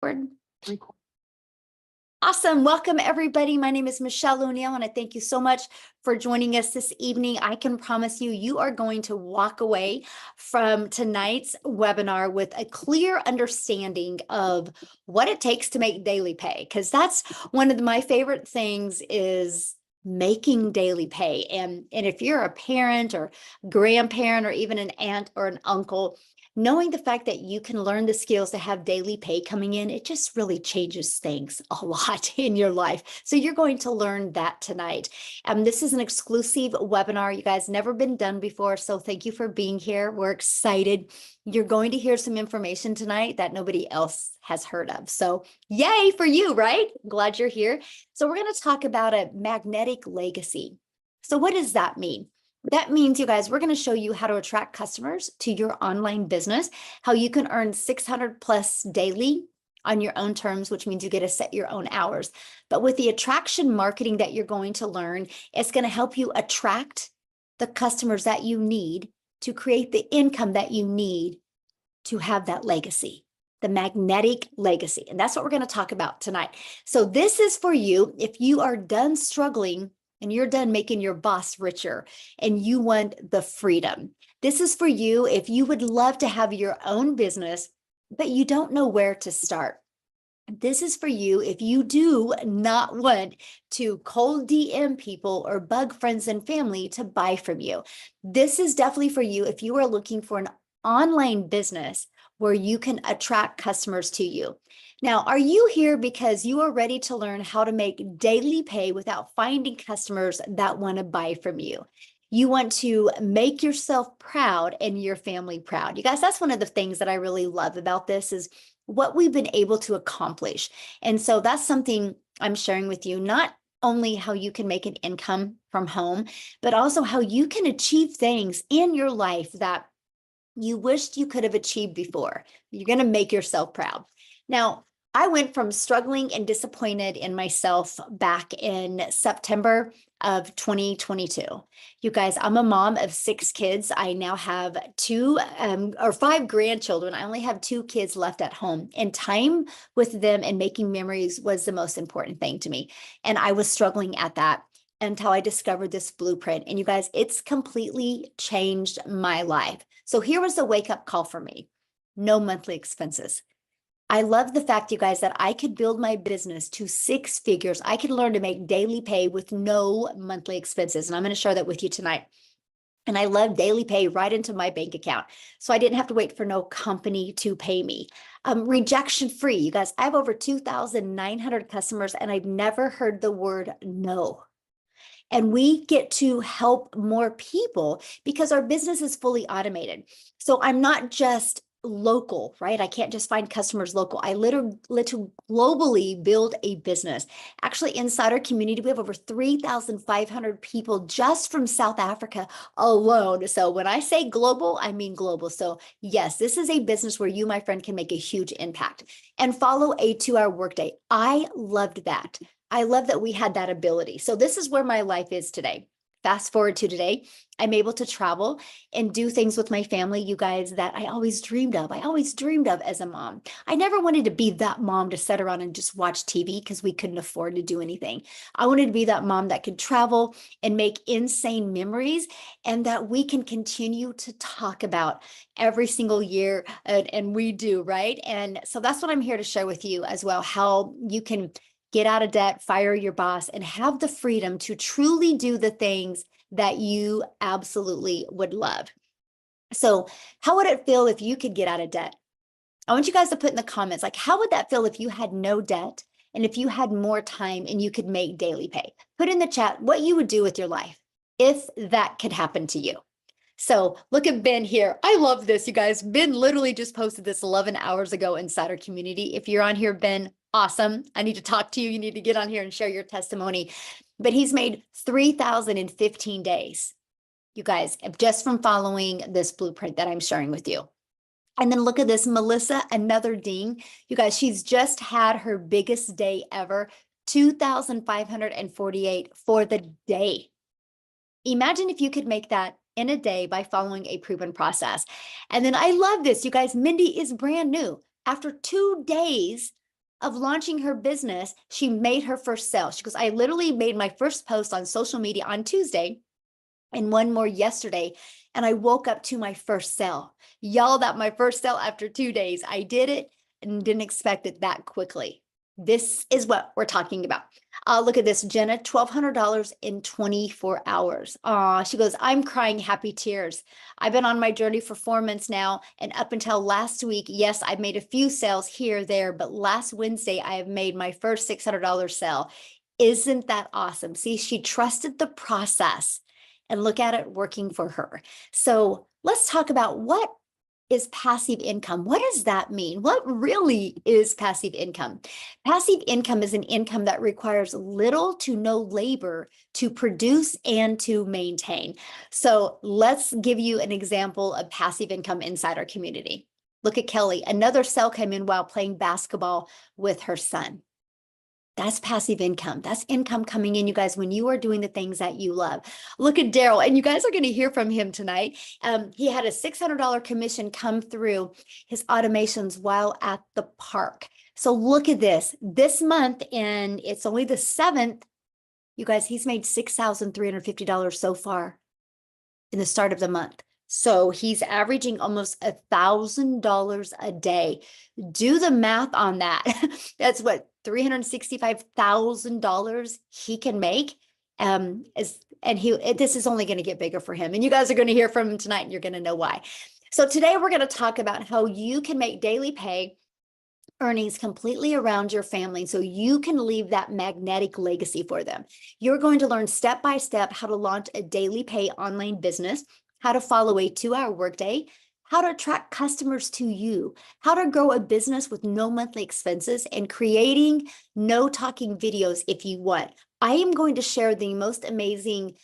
Record. Awesome. Welcome, everybody. My name is Michelle O'Neill, and I thank you so much for joining us this evening. I can promise you, you are going to walk away from tonight's webinar with a clear understanding of what it takes to make daily pay, because that's one of my favorite things is making daily pay. And if you're a parent or grandparent or even an aunt or an uncle, knowing the fact that you can learn the skills to have daily pay coming in, it just really changes things a lot in your life. So you're going to learn that tonight. This is an exclusive webinar. You guys never been done before. So thank you for being here. We're excited. You're going to hear some information tonight that nobody else has heard of. So yay for you, right? Glad you're here. So we're going to talk about a magnetic legacy. So what does that mean? That means, you guys, we're going to show you how to attract customers to your online business, how you can earn 600 plus daily on your own terms, which means you get to set your own hours. But with the attraction marketing that you're going to learn, it's going to help you attract the customers that you need to create the income that you need to have that legacy, the magnetic legacy. And that's what we're going to talk about tonight. So this is for you if you are done struggling and you're done making your boss richer and you want the freedom. This is for you if you would love to have your own business, but you don't know where to start. This is for you if you do not want to cold DM people or bug friends and family to buy from you. This is definitely for you if you are looking for an online business where you can attract customers to you. Now, are you here because you are ready to learn how to make daily pay without finding customers that want to buy from you? You want to make yourself proud and your family proud. You guys, that's one of the things that I really love about this is what we've been able to accomplish. And so that's something I'm sharing with you, not only how you can make an income from home, but also how you can achieve things in your life that you wished you could have achieved before. You're going to make yourself proud. Now, I went from struggling and disappointed in myself back in September of 2022. You guys, I'm a mom of 6 kids. I now have 5 grandchildren. I only have 2 kids left at home, and time with them and making memories was the most important thing to me. And I was struggling at that until I discovered this blueprint. And you guys, it's completely changed my life. So here was the wake-up call for me. No monthly expenses. I love the fact, you guys, that I could build my business to 6 figures. I could learn to make daily pay with no monthly expenses. And I'm going to share that with you tonight. And I love daily pay right into my bank account. So I didn't have to wait for no company to pay me. Rejection free. You guys, I have over 2,900 customers and I've never heard the word no. And we get to help more people because our business is fully automated. So I'm not just local, right? I can't just find customers local. I literally globally build a business. Actually, inside our community, we have over 3,500 people just from South Africa alone. So when I say global, I mean global. So yes, this is a business where you, my friend, can make a huge impact and follow a 2-hour workday. I loved that. I love that we had that ability. So this is where my life is today. Fast forward to today, I'm able to travel and do things with my family, you guys, that I always dreamed of. I always dreamed of as a mom. I never wanted to be that mom to sit around and just watch TV because we couldn't afford to do anything. I wanted to be that mom that could travel and make insane memories and that we can continue to talk about every single year. And we do, right? And so that's what I'm here to share with you as well, how you can get out of debt, fire your boss, and have the freedom to truly do the things that you absolutely would love. So how would it feel if you could get out of debt? I want you guys to put in the comments, like, how would that feel if you had no debt and if you had more time and you could make daily pay? Put in the chat what you would do with your life if that could happen to you. So look at Ben here. I love this, you guys. Ben literally just posted this 11 hours ago inside our community. If you're on here, Ben, awesome. I need to talk to you. You need to get on here and share your testimony. But he's made 3,000 in 15 days, you guys, just from following this blueprint that I'm sharing with you. And then look at this, Melissa, another ding. You guys, she's just had her biggest day ever, 2,548 for the day. Imagine if you could make that in a day by following a proven process. And then I love this, you guys, Mindy is brand new. After 2 days of launching her business, she made her first sale. She goes, I literally made my first post on social media on Tuesday and one more yesterday. And I woke up to my first sale. Y'all, that my first sale after 2 days. I did it and didn't expect it that quickly. This is what we're talking about. Look at this, Jenna, $1,200 in 24 hours. She goes, I'm crying happy tears. I've been on my journey for 4 months now. And up until last week, yes, I've made a few sales here or there, but last Wednesday, I have made my first $600 sale. Isn't that awesome? See, she trusted the process and look at it working for her. So let's talk about what is passive income. What does that mean? What really is passive income? Passive income is an income that requires little to no labor to produce and to maintain. So let's give you an example of passive income inside our community. Look at Kelly. Another sale came in while playing basketball with her son. That's passive income. That's income coming in, you guys, when you are doing the things that you love. Look at Daryl, and you guys are going to hear from him tonight. He had a $600 commission come through his automations while at the park. So look at this month, and it's only the 7th. You guys, he's made $6,350 so far in the start of the month. So he's averaging almost $1,000 a day. Do the math on that. That's what $365,000 he can make. This is only going to get bigger for him. And you guys are going to hear from him tonight, and you're going to know why. So today we're going to talk about how you can make daily pay earnings completely around your family so you can leave that magnetic legacy for them. You're going to learn step by step how to launch a daily pay online business, how to follow a 2-hour workday, how to attract customers to you, how to grow a business with no monthly expenses, and creating no talking videos if you want. I am going to share the most amazing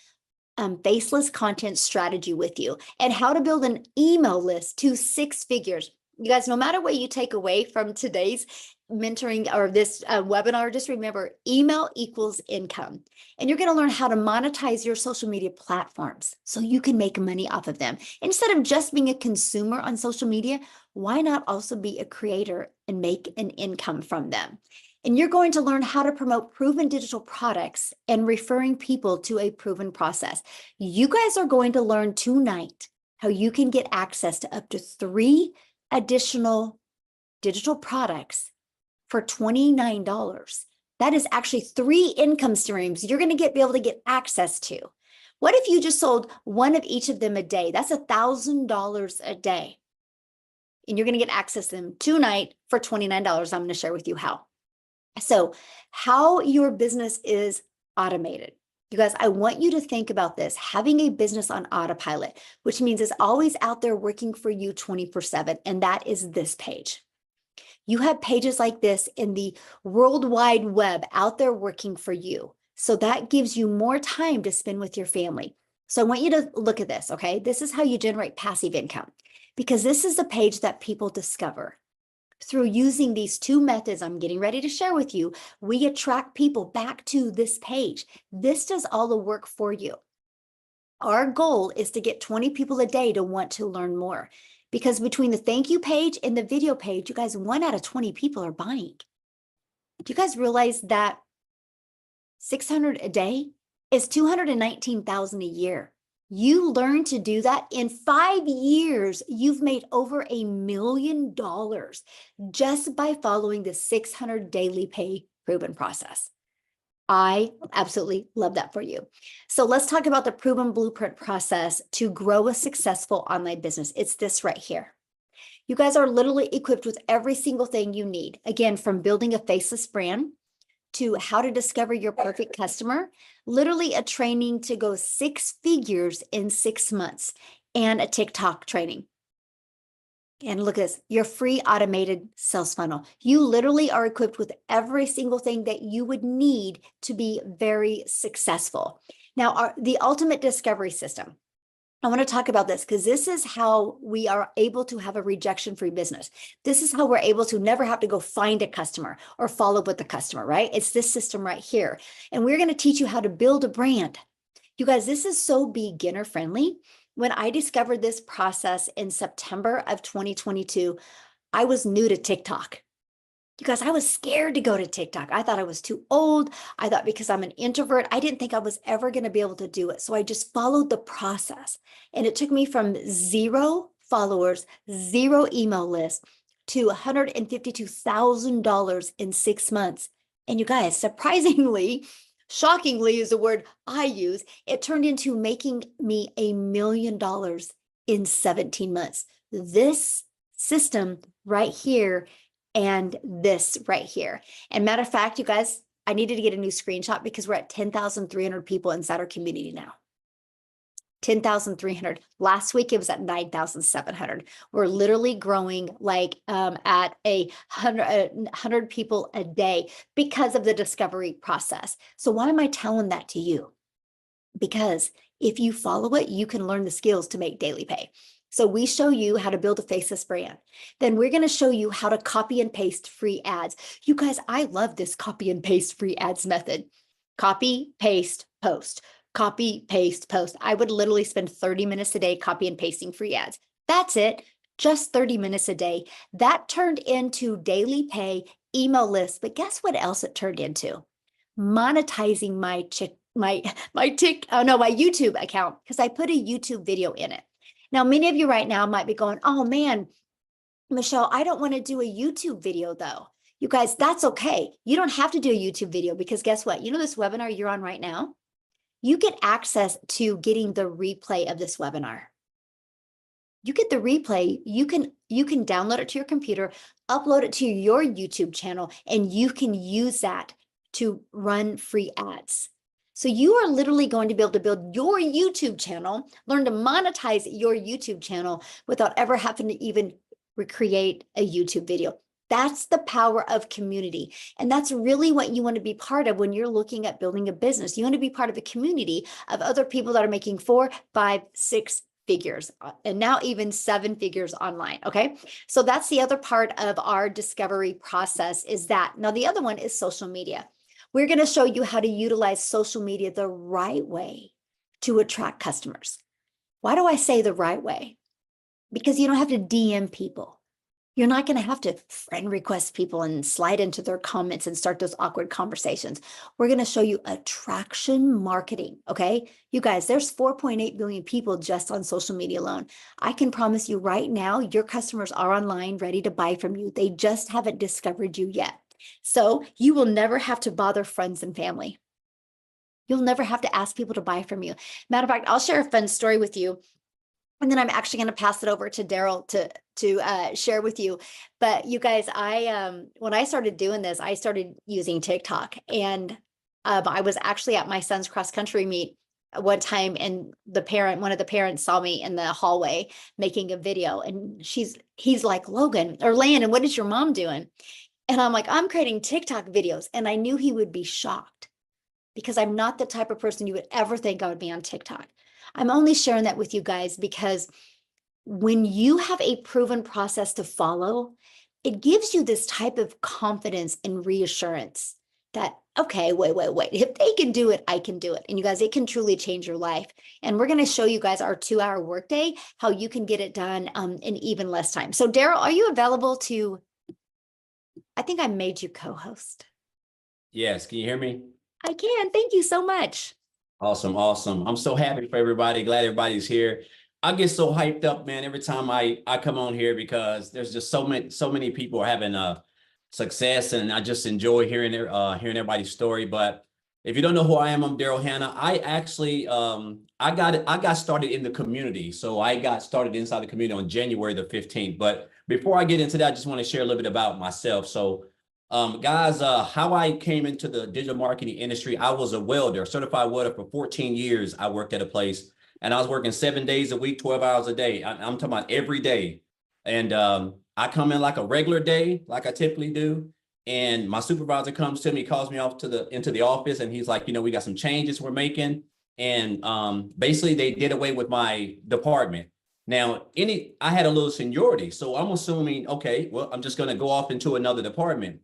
faceless content strategy with you, and how to build an email list to 6 figures. You guys, no matter what you take away from today's mentoring or this webinar, just remember, email equals income. And you're going to learn how to monetize your social media platforms so you can make money off of them. Instead of just being a consumer on social media, why not also be a creator and make an income from them? And you're going to learn how to promote proven digital products and referring people to a proven process. You guys are going to learn tonight how you can get access to up to 3 additional digital products for $29. That is actually 3 income streams you're going to be able to get access to. What if you just sold one of each of them a day? That's $1,000 a day. And you're going to get access to them tonight for $29. I'm going to share with you how. So how your business is automated. You guys, I want you to think about this, having a business on autopilot, which means it's always out there working for you 24/7. And that is this page. You have pages like this in the World Wide Web out there working for you. So that gives you more time to spend with your family. So I want you to look at this, okay? This is how you generate passive income, because this is the page that people discover. Through using these 2 methods I'm getting ready to share with you, we attract people back to this page. This does all the work for you. Our goal is to get 20 people a day to want to learn more, because between the thank you page and the video page, you guys, 1 out of 20 people are buying. Do you guys realize that 600 a day is 219,000 a year? You learn to do that in 5 years. You've made over $1 million just by following the 600 daily pay proven process. I absolutely love that for you. So let's talk about the proven blueprint process to grow a successful online business. It's this right here. You guys are literally equipped with every single thing you need. Again, from building a faceless brand to how to discover your perfect customer, literally a training to go 6 figures in 6 months, and a TikTok training. And look at this, your free automated sales funnel. You literally are equipped with every single thing that you would need to be very successful. Now, the ultimate discovery system. I want to talk about this because this is how we are able to have a rejection-free business. This is how we're able to never have to go find a customer or follow up with the customer, right? It's this system right here. And we're going to teach you how to build a brand. You guys, this is so beginner friendly. When I discovered this process in September of 2022, I was new to TikTok. You guys, I was scared to go to TikTok. I thought I was too old. I thought because I'm an introvert, I didn't think I was ever going to be able to do it. So I just followed the process. And it took me from 0 followers, 0 email list to $152,000 in 6 months. And you guys, surprisingly, shockingly is the word I use, it turned into making me $1 million in 17 months. This system right here and this right here. And matter of fact, you guys, I needed to get a new screenshot because we're at 10,300 people inside our community now. 10,300. Last week it was at 9,700. We're literally growing like at 100 people a day because of the discovery process. So why am I telling that to you? Because if you follow it, you can learn the skills to make daily pay. So we show you how to build a faceless brand. Then we're going to show you how to copy and paste free ads. You guys, I love this copy and paste free ads method. Copy, paste, post. Copy, paste, post. I would literally spend 30 minutes a day copy and pasting free ads. That's it. Just 30 minutes a day. That turned into daily pay email lists. But guess what else it turned into? Monetizing my YouTube account, because I put a YouTube video in it. Now, many of you right now might be going, oh man, Michelle, I don't want to do a YouTube video though. You guys, that's okay. You don't have to do a YouTube video because guess what? You know this webinar you're on right now? You get access to getting the replay of this webinar. You get the replay, you can download it to your computer, upload it to your YouTube channel, and you can use that to run free ads. So you are literally going to be able to build your YouTube channel, learn to monetize your YouTube channel without ever having to even recreate a YouTube video. That's the power of community. And that's really what you want to be part of when you're looking at building a business. You want to be part of a community of other people that are making 4, 5, 6 figures, and now even 7 figures online. Okay. So that's the other part of our discovery process is that. Now, the other one is social media. We're going to show you how to utilize social media the right way to attract customers. Why do I say the right way? Because you don't have to DM people. You're not going to have to friend request people and slide into their comments and start those awkward conversations. We're going to show you attraction marketing. Okay. You guys, there's 4.8 billion people just on social media alone. I can promise you right now, your customers are online ready to buy from you. They just haven't discovered you yet. So you will never have to bother friends and family. You'll never have to ask people to buy from you. Matter of fact, I'll share a fun story with you. And then I'm actually going to pass it over to Daryl to share with you. But you guys, when I started doing this, I started using TikTok, and I was actually at my son's cross country meet one time, and one of the parents saw me in the hallway making a video, and he's like, Logan or Landon, what is your mom doing? And I'm like, I'm creating TikTok videos. And I knew he would be shocked because I'm not the type of person you would ever think I would be on TikTok. I'm only sharing that with you guys because when you have a proven process to follow, it gives you this type of confidence and reassurance that, okay, wait. If they can do it, I can do it. And you guys, it can truly change your life. And we're going to show you guys our 2-hour workday, how you can get it done in even less time. So Daryl, are you available to, I think I made you co-host. Yes, can you hear me? I can. Thank you so much. Awesome. I'm so happy for everybody. Glad everybody's here. I get so hyped up, man, every time I come on here because there's just so many people are having success, and I just enjoy hearing everybody's story. But if you don't know who I am, I'm Daryl Hanna. I actually I got started in the community. So I got started inside the community on January the 15th. But before I get into that, I just want to share a little bit about myself. So guys, how I came into the digital marketing industry, I was a welder, certified welder for 14 years. I worked at a place, and I was working 7 days a week, 12 hours a day. I'm talking about every day. And I come in like a regular day, like I typically do. And my supervisor comes to me, calls me off into the office, and he's like, we got some changes we're making. And basically they did away with my department. Now, I had a little seniority, so I'm assuming, okay, well, I'm just going to go off into another department.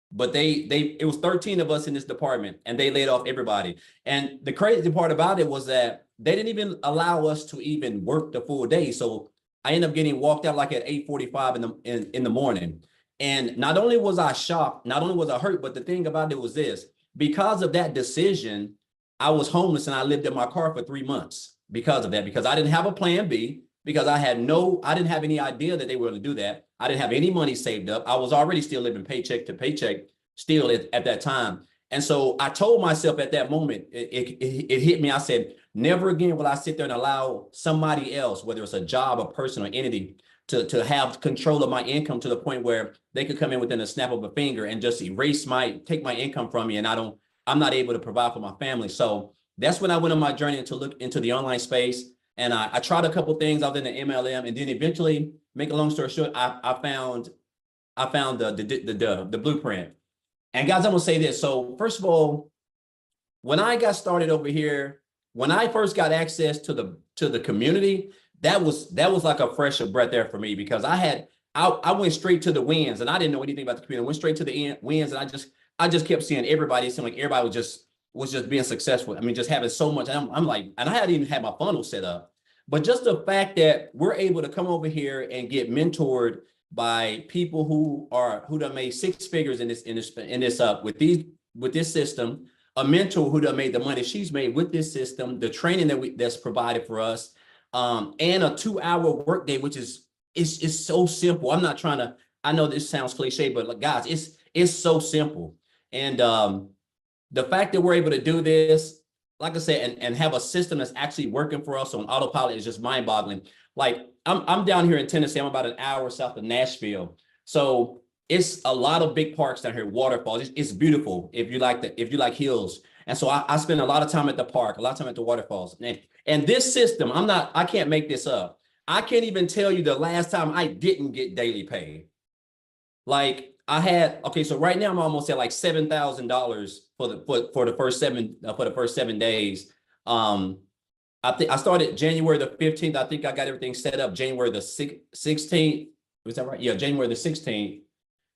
But it was 13 of us in this department, and they laid off everybody. And the crazy part about it was that they didn't even allow us to even work the full day. So I ended up getting walked out like at 8:45 in the morning. And not only was I shocked, not only was I hurt, but the thing about it was this: because of that decision, I was homeless and I lived in my car for 3 months because of that, because I didn't have a plan B, because I didn't have any idea that they were going to do that. I didn't have any money saved up. I was already still living paycheck to paycheck still at that time. And so I told myself at that moment, it hit me. I said, never again will I sit there and allow somebody else, whether it's a job, a person, or entity, to have control of my income to the point where they could come in within a snap of a finger and just take my income from me, and I'm not able to provide for my family. So that's when I went on my journey to look into the online space. And I tried a couple things. I was in the MLM, and then eventually, make a long story short, I found the blueprint. And guys, I'm gonna say this. So first of all, when I got started over here, when I first got access to the community, that was like a fresh of breath there for me, because I went straight to the wins, and I didn't know anything about the community. I went straight to the wins, and I just kept seeing everybody. It seemed like everybody was just being successful. I mean, just having so much. And I'm like, and I hadn't even had my funnel set up. But just the fact that we're able to come over here and get mentored by people who done made six figures in this with this system, a mentor who done made the money she's made with this system, the training that's provided for us, and a 2-hour workday, which is so simple. I'm not trying to. I know this sounds cliche, but like, guys, it's so simple. And the fact that we're able to do this, like I said, and have a system that's actually working for us on autopilot is just mind-boggling. Like I'm down here in Tennessee. I'm about an hour south of Nashville. So it's a lot of big parks down here, waterfalls. It's beautiful if you like hills. And so I spend a lot of time at the park, a lot of time at the waterfalls. And this system, I can't make this up. I can't even tell you the last time I didn't get daily pay. Like so right now I'm almost at like $7,000 for the first 7 days. I think I started January the 15th. I think I got everything set up January the 16th. Was that right? Yeah, January the 16th.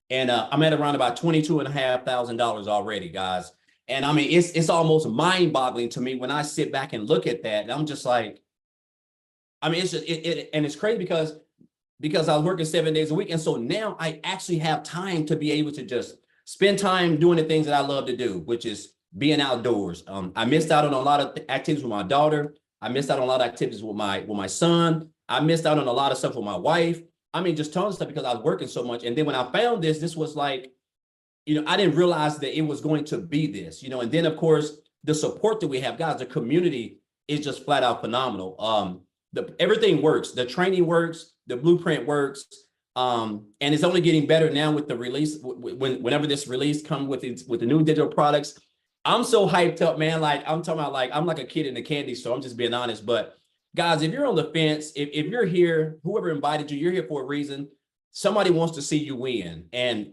And I'm at around about $22,500 already, guys. And I mean, it's almost mind-boggling to me when I sit back and look at that. And I'm just like, I mean, it's just and it's crazy because I was working 7 days a week. And so now I actually have time to be able to just spend time doing the things that I love to do, which is being outdoors. I missed out on a lot of activities with my daughter. I missed out on a lot of activities with my son. I missed out on a lot of stuff with my wife. I mean, just tons of stuff because I was working so much. And then when I found this was like, I didn't realize that it was going to be this, and then of course, the support that we have, guys, the community is just flat out phenomenal. Everything works. The training works, the blueprint works. And it's only getting better now with the release. Whenever this release comes with the new digital products, I'm so hyped up, man. Like I'm talking about, like I'm like a kid in a candy store. I'm just being honest. But guys, if you're on the fence, if you're here, whoever invited you, you're here for a reason. Somebody wants to see you win, and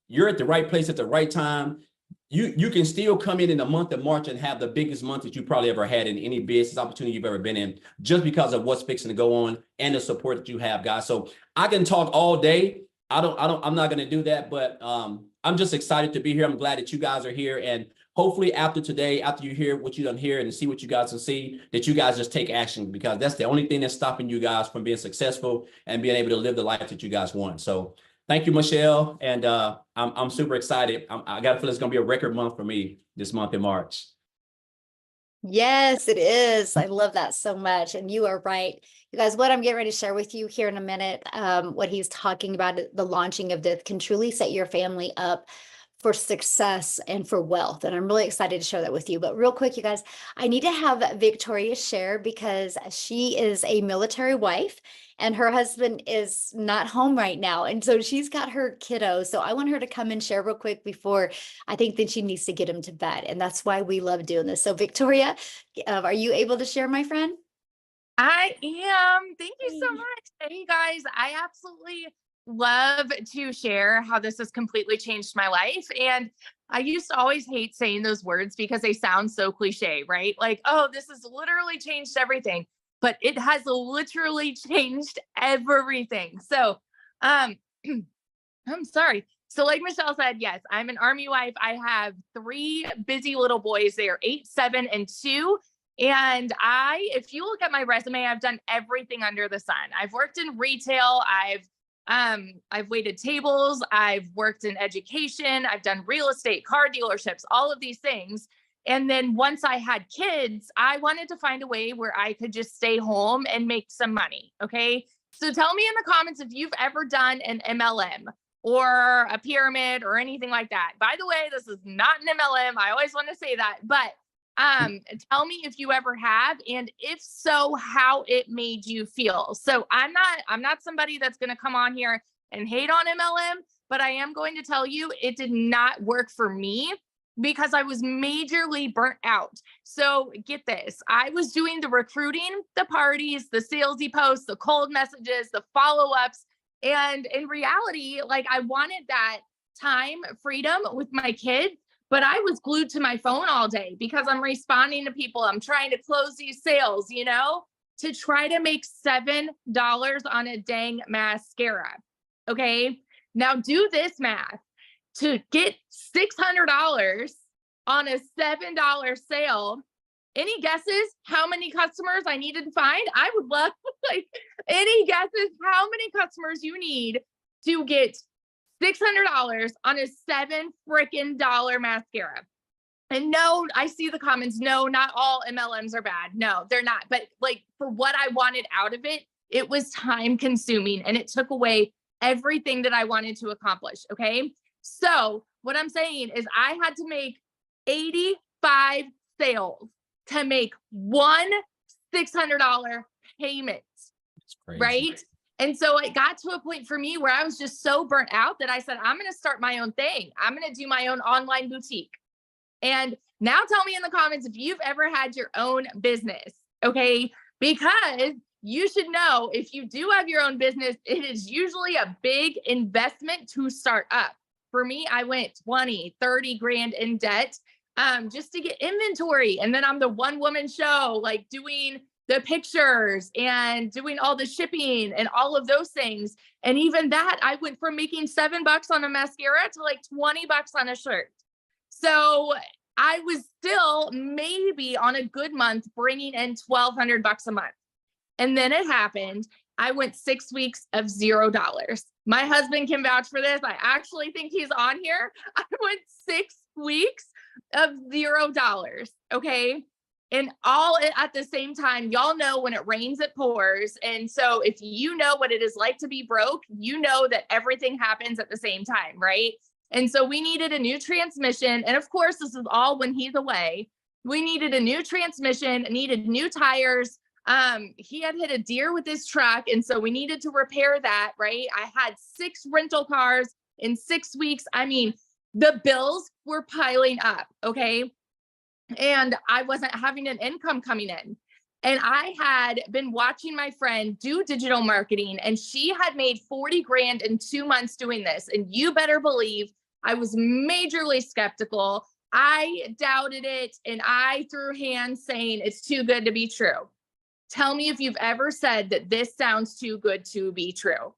you're at the right place at the right time. You can still come in the month of March and have the biggest month that you probably ever had in any business opportunity you've ever been in, just because of what's fixing to go on and the support that you have, guys. So I can talk all day. I'm not going to do that, but I'm just excited to be here. I'm glad that you guys are here. And hopefully after today, after you hear what you done hear and see what you guys can see, that you guys just take action, because that's the only thing that's stopping you guys from being successful and being able to live the life that you guys want. So thank you, Michelle. And I'm super excited. I got to feel it's going to be a record month for me this month in March. Yes, it is. I love that so much. And you are right. You guys, what I'm getting ready to share with you here in a minute, what he's talking about, the launching of this can truly set your family up for success and for wealth. And I'm really excited to share that with you. But real quick, you guys, I need to have Victoria share, because she is a military wife and her husband is not home right now. And so she's got her kiddo. So I want her to come and share real quick before I think that she needs to get him to bed. And that's why we love doing this. So Victoria, are you able to share, my friend? I am. Thank you so much. Hey guys, I absolutely love to share how this has completely changed my life. And I used to always hate saying those words because they sound so cliche, right? Like, oh, this has literally changed everything, but it has literally changed everything. So, I'm sorry. So like Michelle said, yes, I'm an Army wife. I have 3 busy little boys. They are 8, 7, and 2. And if you look at my resume, I've done everything under the sun. I've worked in retail. I've I've waited tables. I've worked in education. I've done real estate, car dealerships, all of these things. And then once I had kids, I wanted to find a way where I could just stay home and make some money. Okay. So tell me in the comments if you've ever done an MLM or a pyramid or anything like that. By the way, this is not an MLM. I always want to say that, but tell me if you ever have, and if so, how it made you feel. So I'm not somebody that's going to come on here and hate on MLM, but I am going to tell you it did not work for me because I was majorly burnt out. So get this, I was doing the recruiting, the parties, the salesy posts, the cold messages, the follow-ups. And in reality, like I wanted that time freedom with my kids, but I was glued to my phone all day because I'm responding to people. I'm trying to close these sales, to try to make $7 on a dang mascara. Okay. Now do this math. To get $600 on a $7 sale, any guesses how many customers I needed to find? I would love like any guesses how many customers you need to get $600 on a $7 mascara. And no, I see the comments. No, not all MLMs are bad. No, they're not. But like for what I wanted out of it, it was time consuming and it took away everything that I wanted to accomplish. Okay. So what I'm saying is I had to make 85 sales to make one $600 payment. It's crazy. Right. And so it got to a point for me where I was just so burnt out that I said, I'm going to start my own thing. I'm going to do my own online boutique. And now tell me in the comments if you've ever had your own business. Okay. Because you should know if you do have your own business, it is usually a big investment to start up. For me, I went 20, 30 grand in debt just to get inventory. And then I'm the one woman show, like doing the pictures and doing all the shipping and all of those things. And even that, I went from making $7 on a mascara to like $20 on a shirt. So I was still maybe on a good month bringing in $1,200 a month. And then it happened. I went 6 weeks of $0. My husband can vouch for this. I actually think he's on here. I went 6 weeks of $0. Okay. And all at the same time, y'all know when it rains, it pours. And so if you know what it is like to be broke, you know that everything happens at the same time, right? And so we needed a new transmission. And of course, this is all when he's away. We needed a new transmission, needed new tires. He had hit a deer with his truck. And so we needed to repair that, right? I had 6 rental cars in 6 weeks. I mean, the bills were piling up. Okay. And I wasn't having an income coming in. And I had been watching my friend do digital marketing, and she had made 40 grand in 2 months doing this. And you better believe I was majorly skeptical. I doubted it and I threw hands saying it's too good to be true. Tell me if you've ever said that this sounds too good to be true,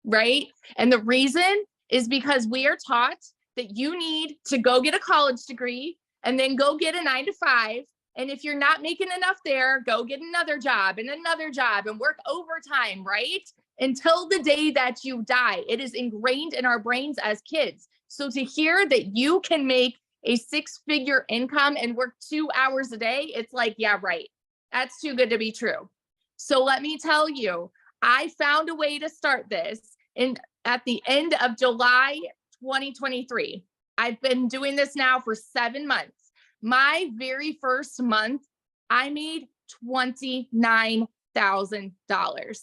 right? And the reason is because we are taught that you need to go get a college degree and then go get a 9-to-5. And if you're not making enough there, go get another job and work overtime, right? Until the day that you die. It is ingrained in our brains as kids. So to hear that you can make a 6-figure income and work 2 hours a day, it's like, yeah, right. That's too good to be true. So let me tell you, I found a way to start this at the end of July 2023. I've been doing this now for 7 months. My very first month, I made $29,000.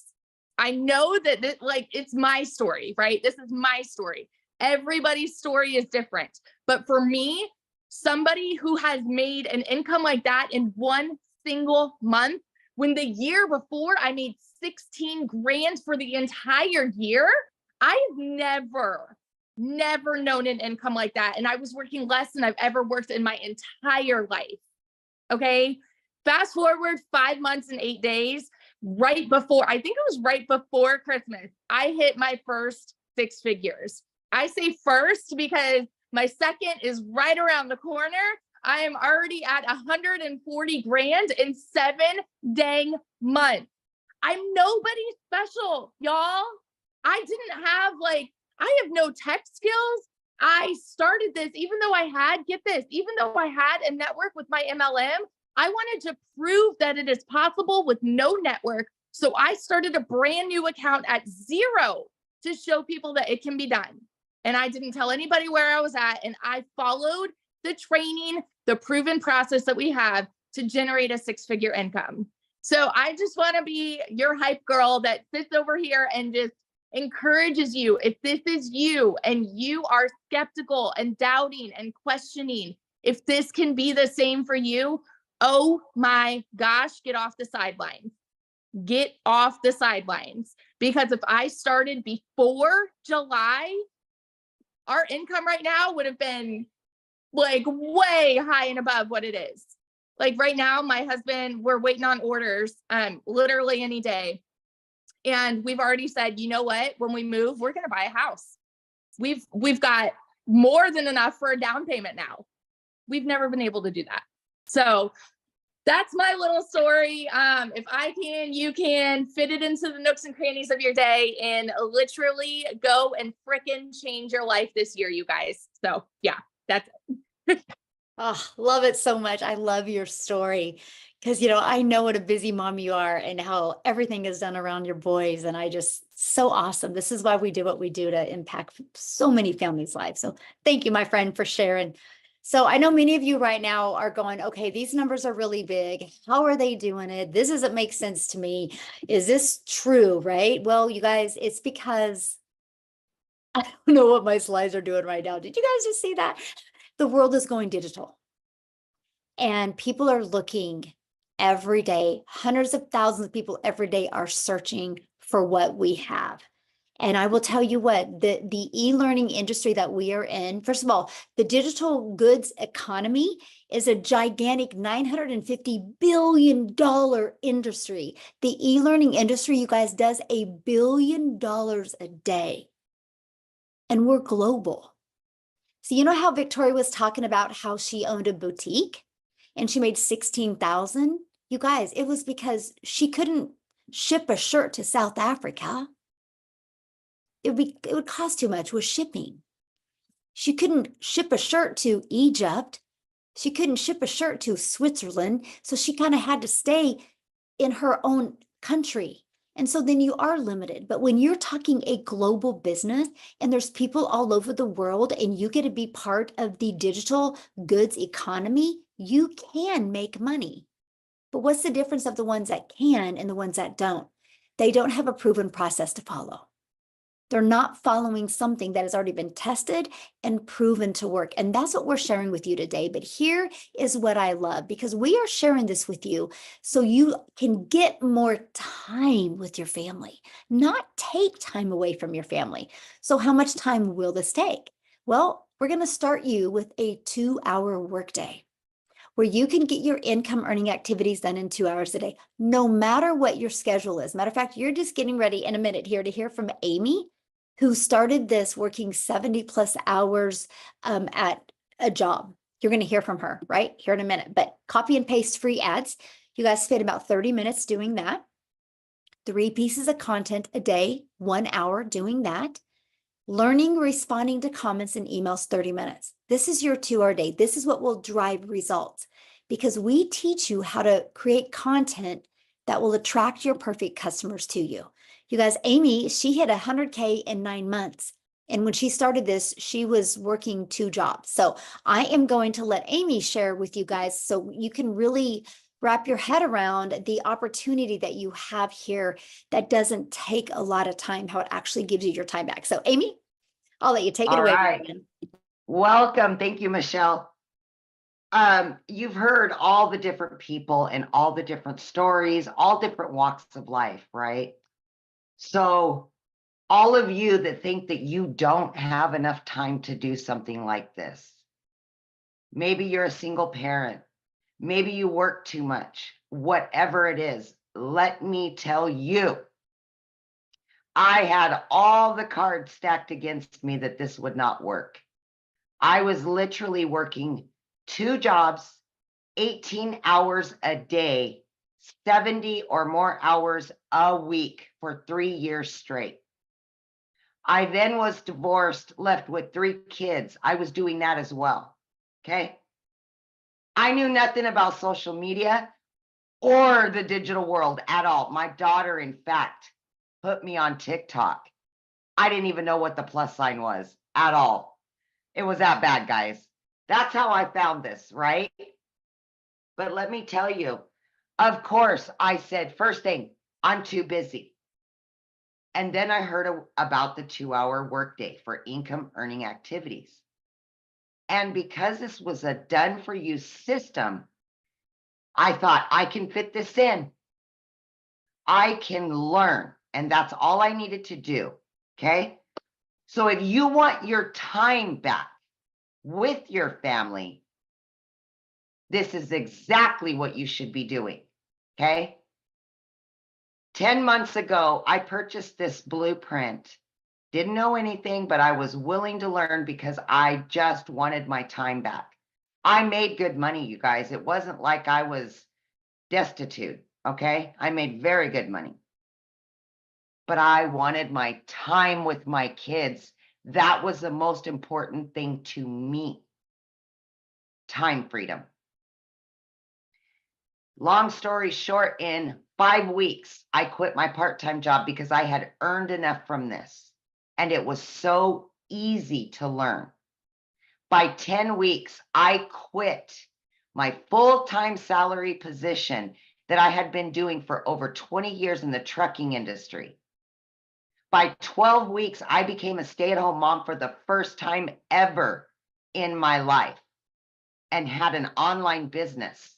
I know that it's my story, right? This is my story. Everybody's story is different. But for me, somebody who has made an income like that in one single month, when the year before I made 16 grand for the entire year, I've never known an income like that. And I was working less than I've ever worked in my entire life. Okay. Fast forward 5 months and 8 days, right before Christmas, I hit my first 6 figures. I say first because my second is right around the corner. I am already at 140 grand in 7 dang months. I'm nobody special, y'all. I didn't have I have no tech skills. I started this, even though I had, get this, even though I had a network with my MLM, I wanted to prove that it is possible with no network. So I started a brand new account at zero to show people that it can be done. And I didn't tell anybody where I was at. And I followed the training, the proven process that we have to generate a 6-figure income. So I just want to be your hype girl that sits over here and just encourages you. If this is you and you are skeptical and doubting and questioning if this can be the same for you, oh my gosh, get off the sidelines. Get off the sidelines. Because if I started before July, our income right now would have been like way high and above what it is. Like right now, my husband, we're waiting on orders literally any day. And we've already said, you know what, when we move, we're going to buy a house. We've got more than enough for a down payment now. We've never been able to do that. So that's my little story. If I can, you can fit it into the nooks and crannies of your day and literally go and frickin' change your life this year, you guys. So yeah, that's it. Oh, love it so much. I love your story because, I know what a busy mom you are and how everything is done around your boys. And so awesome. This is why we do what we do to impact so many families' lives. So thank you, my friend, for sharing. So I know many of you right now are going, okay, these numbers are really big. How are they doing it? This doesn't make sense to me. Is this true? Right? Well, you guys, it's because I don't know what my slides are doing right now. Did you guys just see that? The world is going digital and people are looking every day. Hundreds of thousands of people every day are searching for what we have. And I will tell you what, the e-learning industry that we are in, first of all, the digital goods economy is a gigantic $950 billion industry. The e-learning industry, you guys, does $1 billion a day. And we're global. So you know how Victoria was talking about how she owned a boutique and she made 16,000? You guys, it was because she couldn't ship a shirt to South Africa. It would cost too much with shipping. She couldn't ship a shirt to Egypt. She couldn't ship a shirt to Switzerland. So she kind of had to stay in her own country. And so then you are limited. But when you're talking a global business and there's people all over the world and you get to be part of the digital goods economy, you can make money. But what's the difference of the ones that can and the ones that don't? They don't have a proven process to follow. They're not following something that has already been tested and proven to work. And that's what we're sharing with you today. But here is what I love, because we are sharing this with you so you can get more time with your family, not take time away from your family. So how much time will this take? Well, we're going to start you with a 2-hour workday where you can get your income earning activities done in 2 hours a day, no matter what your schedule is. Matter of fact, you're just getting ready in a minute here to hear from Amy, who started this working 70 plus hours at a job. You're going to hear from her right here in a minute, but copy and paste free ads. You guys spend about 30 minutes doing that. 3 pieces of content a day, 1 hour doing that. Learning, responding to comments and emails, 30 minutes. This is your 2-hour day. This is what will drive results because we teach you how to create content that will attract your perfect customers to you. You guys, Amy, she hit 100K in 9 months. And when she started this, she was working 2 jobs. So I am going to let Amy share with you guys so you can really wrap your head around the opportunity that you have here that doesn't take a lot of time, how it actually gives you your time back. So Amy, I'll let you take it All away. right. Welcome. Thank you, Michelle. You've heard all the different people and all the different stories, all different walks of life, right? So all of you that think that you don't have enough time to do something like this, maybe you're a single parent, maybe you work too much, whatever it is, let me tell you, I had all the cards stacked against me that this would not work. I was literally working 2 jobs, 18 hours a day, 70 or more hours a week for 3 years straight. I then was divorced, left with 3 kids. I was doing that as well. Okay. I knew nothing about social media or the digital world at all. My daughter, in fact, put me on TikTok. I didn't even know what the plus sign was at all. It was that bad, guys. That's how I found this, right? But let me tell you, of course, I said, first thing, I'm too busy. And then I heard about the 2-hour workday for income earning activities. And because this was a done for you system, I thought I can fit this in. I can learn. And that's all I needed to do. Okay. So if you want your time back with your family, this is exactly what you should be doing. Okay. 10 months ago, I purchased this blueprint. Didn't know anything, but I was willing to learn because I just wanted my time back. I made good money, you guys. It wasn't like I was destitute. Okay. I made very good money. But I wanted my time with my kids. That was the most important thing to me. Time freedom. Long story short, in 5 weeks, I quit my part-time job because I had earned enough from this. And it was so easy to learn. By 10 weeks, I quit my full-time salary position that I had been doing for over 20 years in the trucking industry. By 12 weeks, I became a stay-at-home mom for the first time ever in my life and had an online business.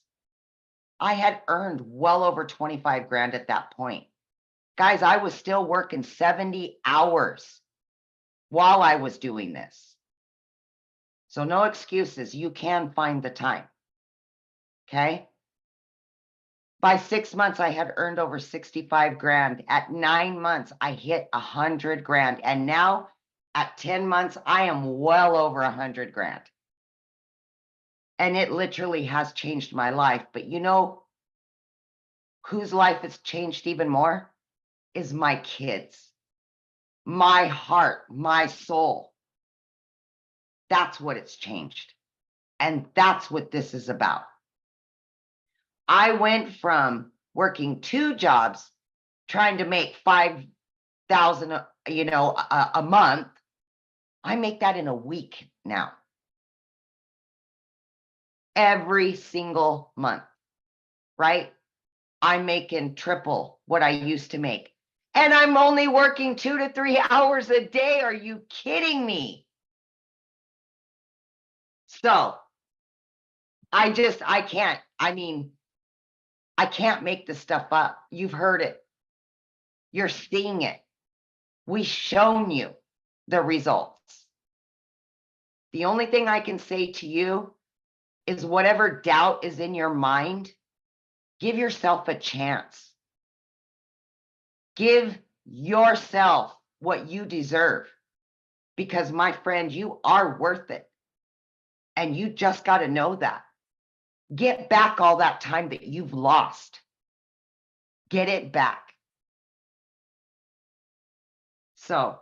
I had earned well over 25 grand at that point. Guys, I was still working 70 hours while I was doing this. So no excuses. You can find the time. Okay. By 6 months, I had earned over 65 grand. At 9 months, I hit 100 grand. And now at 10 months, I am well over 100 grand. And it literally has changed my life. But you know whose life has changed even more? Is my kids, my heart, my soul. That's what it's changed. And that's what this is about. I went from working 2 jobs, trying to make 5,000, a month. I make that in a week now. Every single month, right? I'm making triple what I used to make. And I'm only working 2 to 3 hours a day. Are you kidding me? So I can't. I can't make this stuff up. You've heard it. You're seeing it. We've shown you the results. The only thing I can say to you is whatever doubt is in your mind, give yourself a chance. Give yourself what you deserve. Because my friend, you are worth it. And you just got to know that. Get back all that time that you've lost. Get it back. So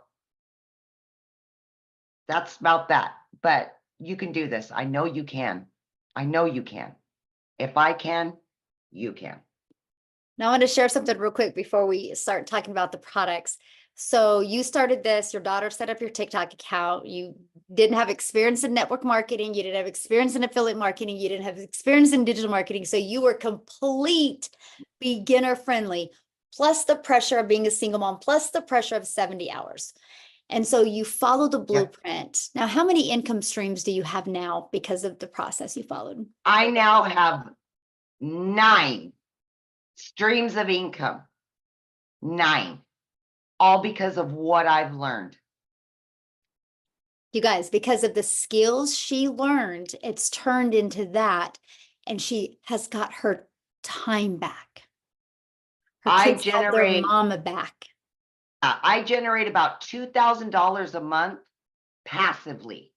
that's about that. But you can do this. I know you can. I know you can. If I can, you can. Now I want to share something real quick before we start talking about the products. So you started this, your daughter set up your TikTok account. You didn't have experience in network marketing. You didn't have experience in affiliate marketing. You didn't have experience in digital marketing. So you were complete beginner friendly, plus the pressure of being a single mom, plus the pressure of 70 hours. And so you follow the blueprint. Now, how many income streams do you have now because of the process you followed? I now have 9 streams of income. 9. All because of what I've learned. You guys, because of the skills she learned, it's turned into that. And she has got her time back. Her kids have their mama back. I generate about $2,000 a month passively.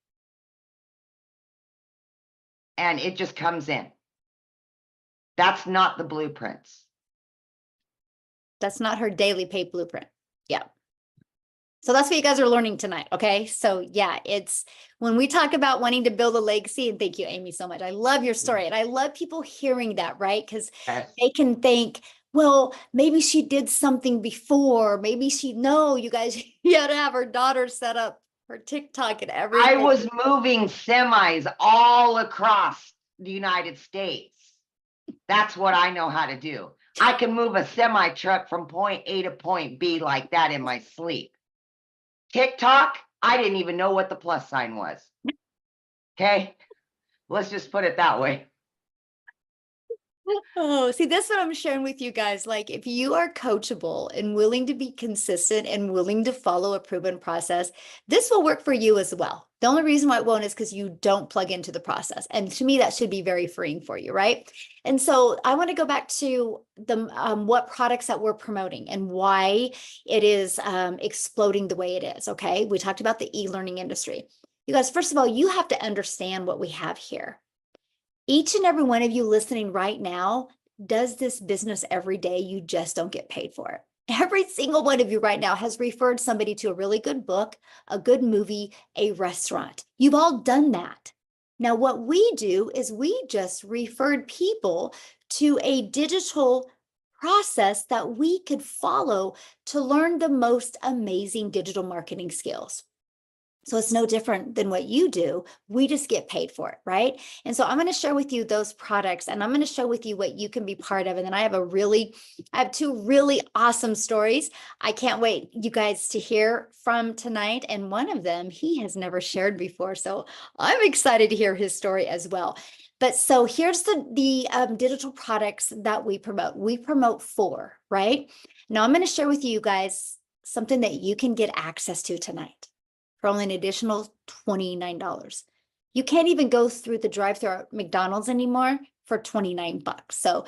And it just comes in. That's not the blueprints. That's not her daily pay blueprint. Yeah. So that's what you guys are learning tonight. Okay. So yeah, it's when we talk about wanting to build a legacy, and thank you, Amy, so much. I love your story and I love people hearing that, right? Because Yes. they can think, well, maybe she did something before. Maybe no, you guys, you had to have her daughter set up her TikTok and I everything. was moving semis all across the United States. That's what I know how to do. I can move a semi truck from point A to point B like that in my sleep. TikTok, I didn't even know what the plus sign was. Okay, let's just put it that way. Oh, see, that's what I'm sharing with you guys. Like, if you are coachable and willing to be consistent and willing to follow a proven process, this will work for you as well. The only reason why it won't is because you don't plug into the process. And to me, that should be very freeing for you, right? And so I want to go back to the what products that we're promoting and why it is exploding the way it is. Okay, we talked about the e-learning industry. You guys, first of all, you have to understand what we have here. Each and every one of you listening right now does this business every day. You just don't get paid for it. Every single one of you right now has referred somebody to a really good book, a good movie, a restaurant. You've all done that. Now, what we do is we just referred people to a digital process that we could follow to learn the most amazing digital marketing skills. So it's no different than what you do. We just get paid for it, right? And so I'm going to share with you those products and I'm going to share with you what you can be part of. And then I have two really awesome stories. I can't wait you guys to hear from tonight. And one of them, he has never shared before. So I'm excited to hear his story as well. But so here's the digital products that we promote. We promote 4, right? Now I'm going to share with you guys something that you can get access to tonight for only an additional $29. You can't even go through the drive-thru at McDonald's anymore for 29 bucks. So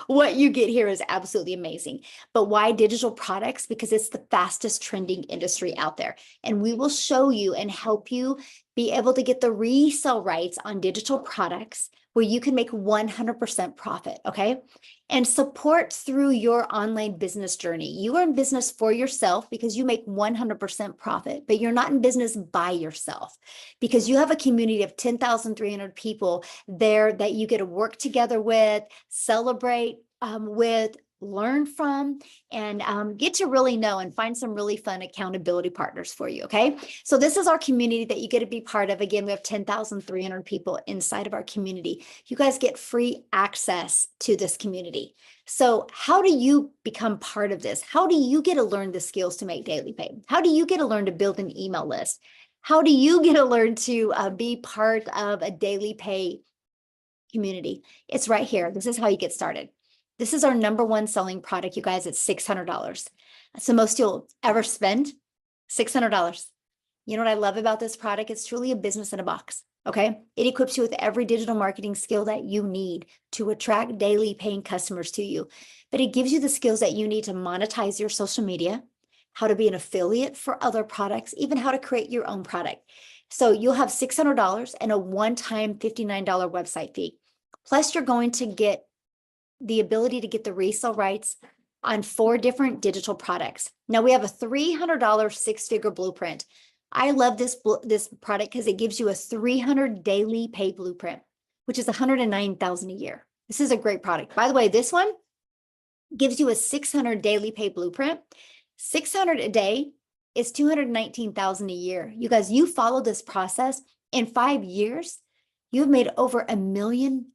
what you get here is absolutely amazing. But why digital products? Because it's the fastest trending industry out there. And we will show you and help you be able to get the resale rights on digital products where you can make 100% profit, okay? And support through your online business journey. You are in business for yourself because you make 100% profit, but you're not in business by yourself because you have a community of 10,300 people there that you get to work together with, celebrate with, learn from, and get to really know and find some really fun accountability partners for you, okay? So this is our community that you get to be part of. Again, we have 10,300 people inside of our community. You guys get free access to this community. So how do you become part of this? How do you get to learn the skills to make daily pay? How do you get to learn to build an email list? How do you get to learn to be part of a daily pay community? It's right here. This is how you get started. This is our #1 selling product, you guys. It's $600. That's the most you'll ever spend, $600. You know what I love about this product? It's truly a business in a box, okay? It equips you with every digital marketing skill that you need to attract daily paying customers to you. But it gives you the skills that you need to monetize your social media, how to be an affiliate for other products, even how to create your own product. So you'll have $600 and a one-time $59 website fee. Plus, you're going to get the ability to get the resale rights on 4 different digital products. Now we have a $300 6-figure blueprint. I love this product because it gives you a 300 daily pay blueprint, which is $109,000 a year. This is a great product. By the way, this one gives you a 600 daily pay blueprint. 600 a day is $219,000 a year. You guys, you follow this process in 5 years, you've made over $1 million.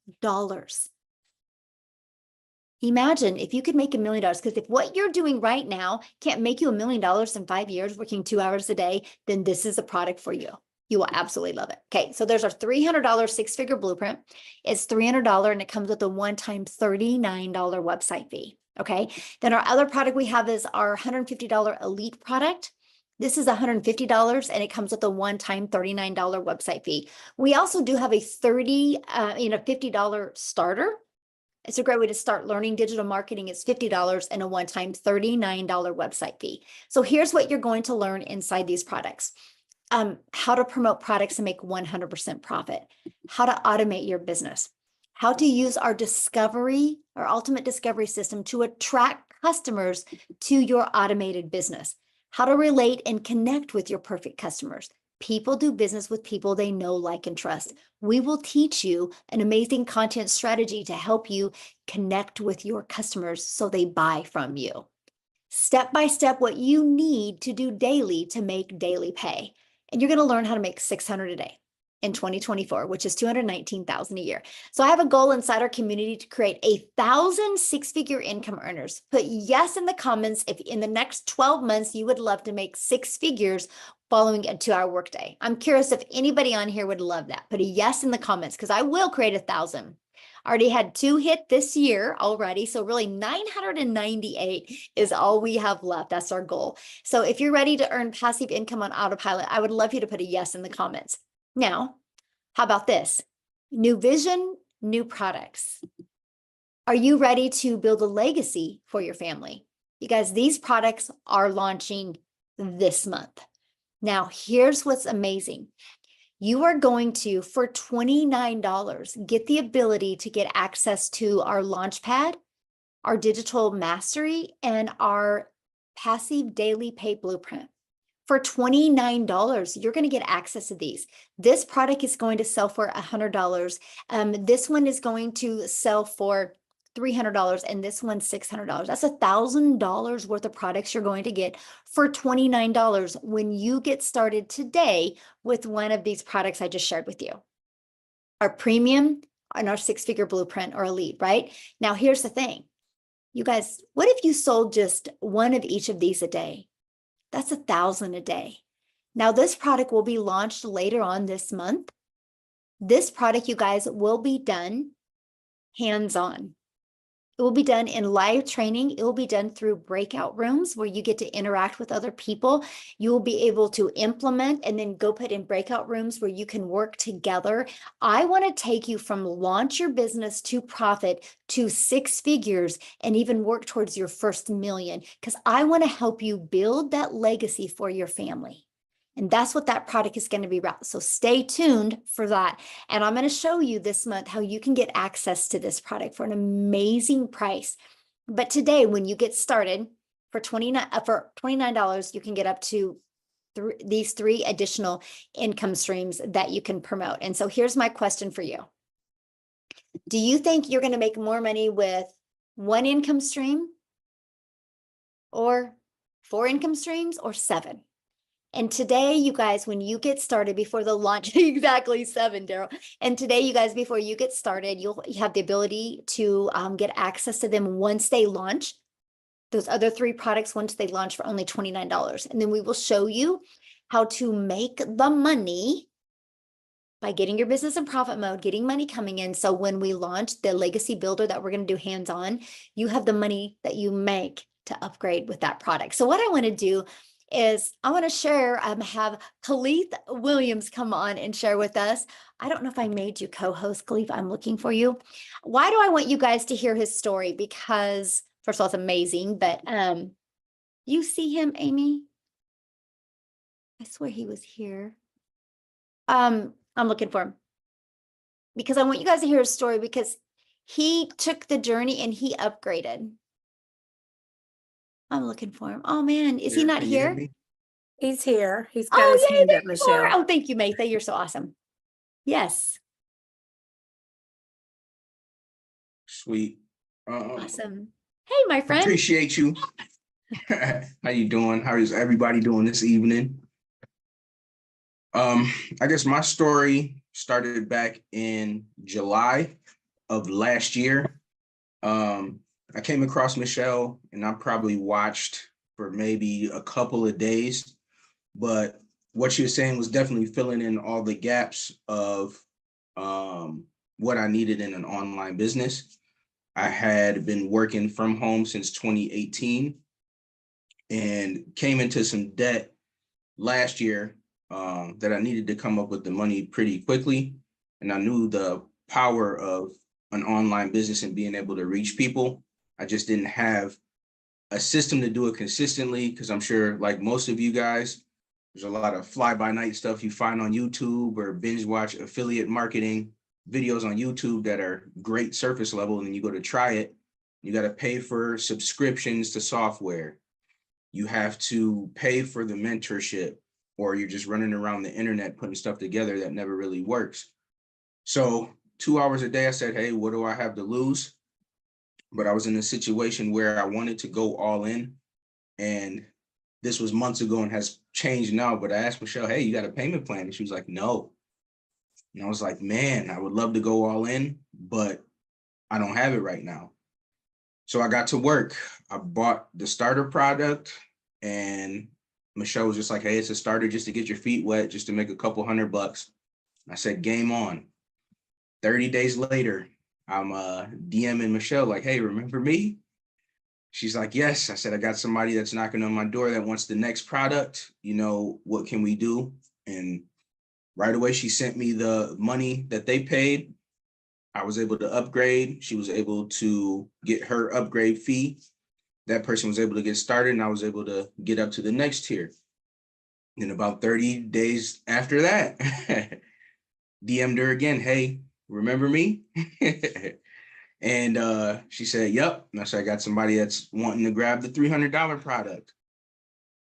Imagine if you could make $1 million, because if what you're doing right now can't make you $1 million in 5 years, working 2 hours a day, then this is a product for you. You will absolutely love it. Okay, so there's our $300 6-figure blueprint. It's $300 and it comes with a one-time $39 website fee. Okay, then our other product we have is our $150 elite product. This is $150 and it comes with a one-time $39 website fee. We also do have a $50 starter. It's a great way to start learning digital marketing. It's $50 and a one-time $39 website fee. So here's what you're going to learn inside these products. How to promote products and make 100% profit, how to automate your business, how to use our ultimate discovery system to attract customers to your automated business, how to relate and connect with your perfect customers. People do business with people they know, like, and trust. We will teach you an amazing content strategy to help you connect with your customers so they buy from you. Step by step, what you need to do daily to make daily pay. And you're going to learn how to make $600 a day in 2024, which is $219,000 a year. So I have a goal inside our community to create 1,000 six-figure income earners. Put yes in the comments if in the next 12 months you would love to make 6 figures following a 2-hour workday. I'm curious if anybody on here would love that. Put a yes in the comments because I will create 1,000. Already had 2 hit this year already. So really 998 is all we have left. That's our goal. So if you're ready to earn passive income on autopilot, I would love you to put a yes in the comments. Now, how about this? New vision, new products. Are you ready to build a legacy for your family? You guys, these products are launching this month. Now, here's what's amazing. You are going to, for $29, get the ability to get access to our Launchpad, our digital mastery, and our passive daily pay blueprint. For $29, you're going to get access to these. This product is going to sell for $100. This one is going to sell for $300, and this one's $600. That's $1,000 worth of products you're going to get for $29 when you get started today with one of these products I just shared with you. Our premium and our 6-figure blueprint or elite, right? Now, here's the thing. You guys, what if you sold just one of each of these a day? That's $1,000 a day. Now, this product will be launched later on this month. This product, you guys, will be done hands-on. It will be done in live training. It will be done through breakout rooms where you get to interact with other people. You will be able to implement and then go put in breakout rooms where you can work together. I want to take you from launch your business to profit to 6 figures and even work towards your first million, because I want to help you build that legacy for your family. And that's what that product is going to be about. So stay tuned for that. And I'm going to show you this month how you can get access to this product for an amazing price. But today, when you get started for $29, you can get up to these 3 additional income streams that you can promote. And so here's my question for you. Do you think you're going to make more money with 1 income stream or 4 income streams or 7? And today, you guys, when you get started before the launch, exactly 7, Daryl. And today, you guys, before you get started, you'll have the ability to get access to them once they launch. Those other 3 products, once they launch for only $29. And then we will show you how to make the money by getting your business in profit mode, getting money coming in. So when we launch the legacy builder that we're going to do hands-on, you have the money that you make to upgrade with that product. So what I want to do is I want to share, have Khalif Williams come on and share with us. I don't know if I made you co-host, Khalif. I'm looking for you. Why do I want you guys to hear his story? Because first of all, it's amazing, but you see him, Amy? I swear he was here. I'm looking for him because I want you guys to hear his story because he took the journey and he upgraded. I'm looking for him. Oh man, is he not here? He's here. He's got his hand up, Michelle. Oh, thank you, Maytha. You're so awesome. Yes. Sweet. Awesome. Hey, my friend. Appreciate you. How you doing? How is everybody doing this evening? I guess my story started back in July of last year. I came across Michelle and I probably watched for maybe a couple of days, but what she was saying was definitely filling in all the gaps of what I needed in an online business. I had been working from home since 2018 and came into some debt last year that I needed to come up with the money pretty quickly. And I knew the power of an online business and being able to reach people. I just didn't have a system to do it consistently because I'm sure, like most of you guys, there's a lot of fly-by-night stuff you find on YouTube or binge watch affiliate marketing videos on YouTube that are great surface level. And then you go to try it, you got to pay for subscriptions to software. you have to pay for the mentorship, or you're just running around the internet putting stuff together that never really works. So 2 hours a day, I said, hey, what do I have to lose? But I was in a situation where I wanted to go all in, and this was months ago and has changed now. But I asked Michelle, hey, you got a payment plan? And she was like, no. And I was like, man, I would love to go all in, but I don't have it right now. So I got to work. I bought the starter product, and Michelle was just like, hey, it's a starter just to get your feet wet, just to make a couple $100. I said, game on. 30 days later, I'm DMing Michelle like, hey, remember me? She's like, yes. I said, I got somebody that's knocking on my door that wants the next product. You know, what can we do? And right away, she sent me the money that they paid. I was able to upgrade. She was able to get her upgrade fee. That person was able to get started, and I was able to get up to the next tier. And about 30 days after that, DM'd her again, hey, remember me? And she said, yep. And I said, I got somebody that's wanting to grab the $300 product.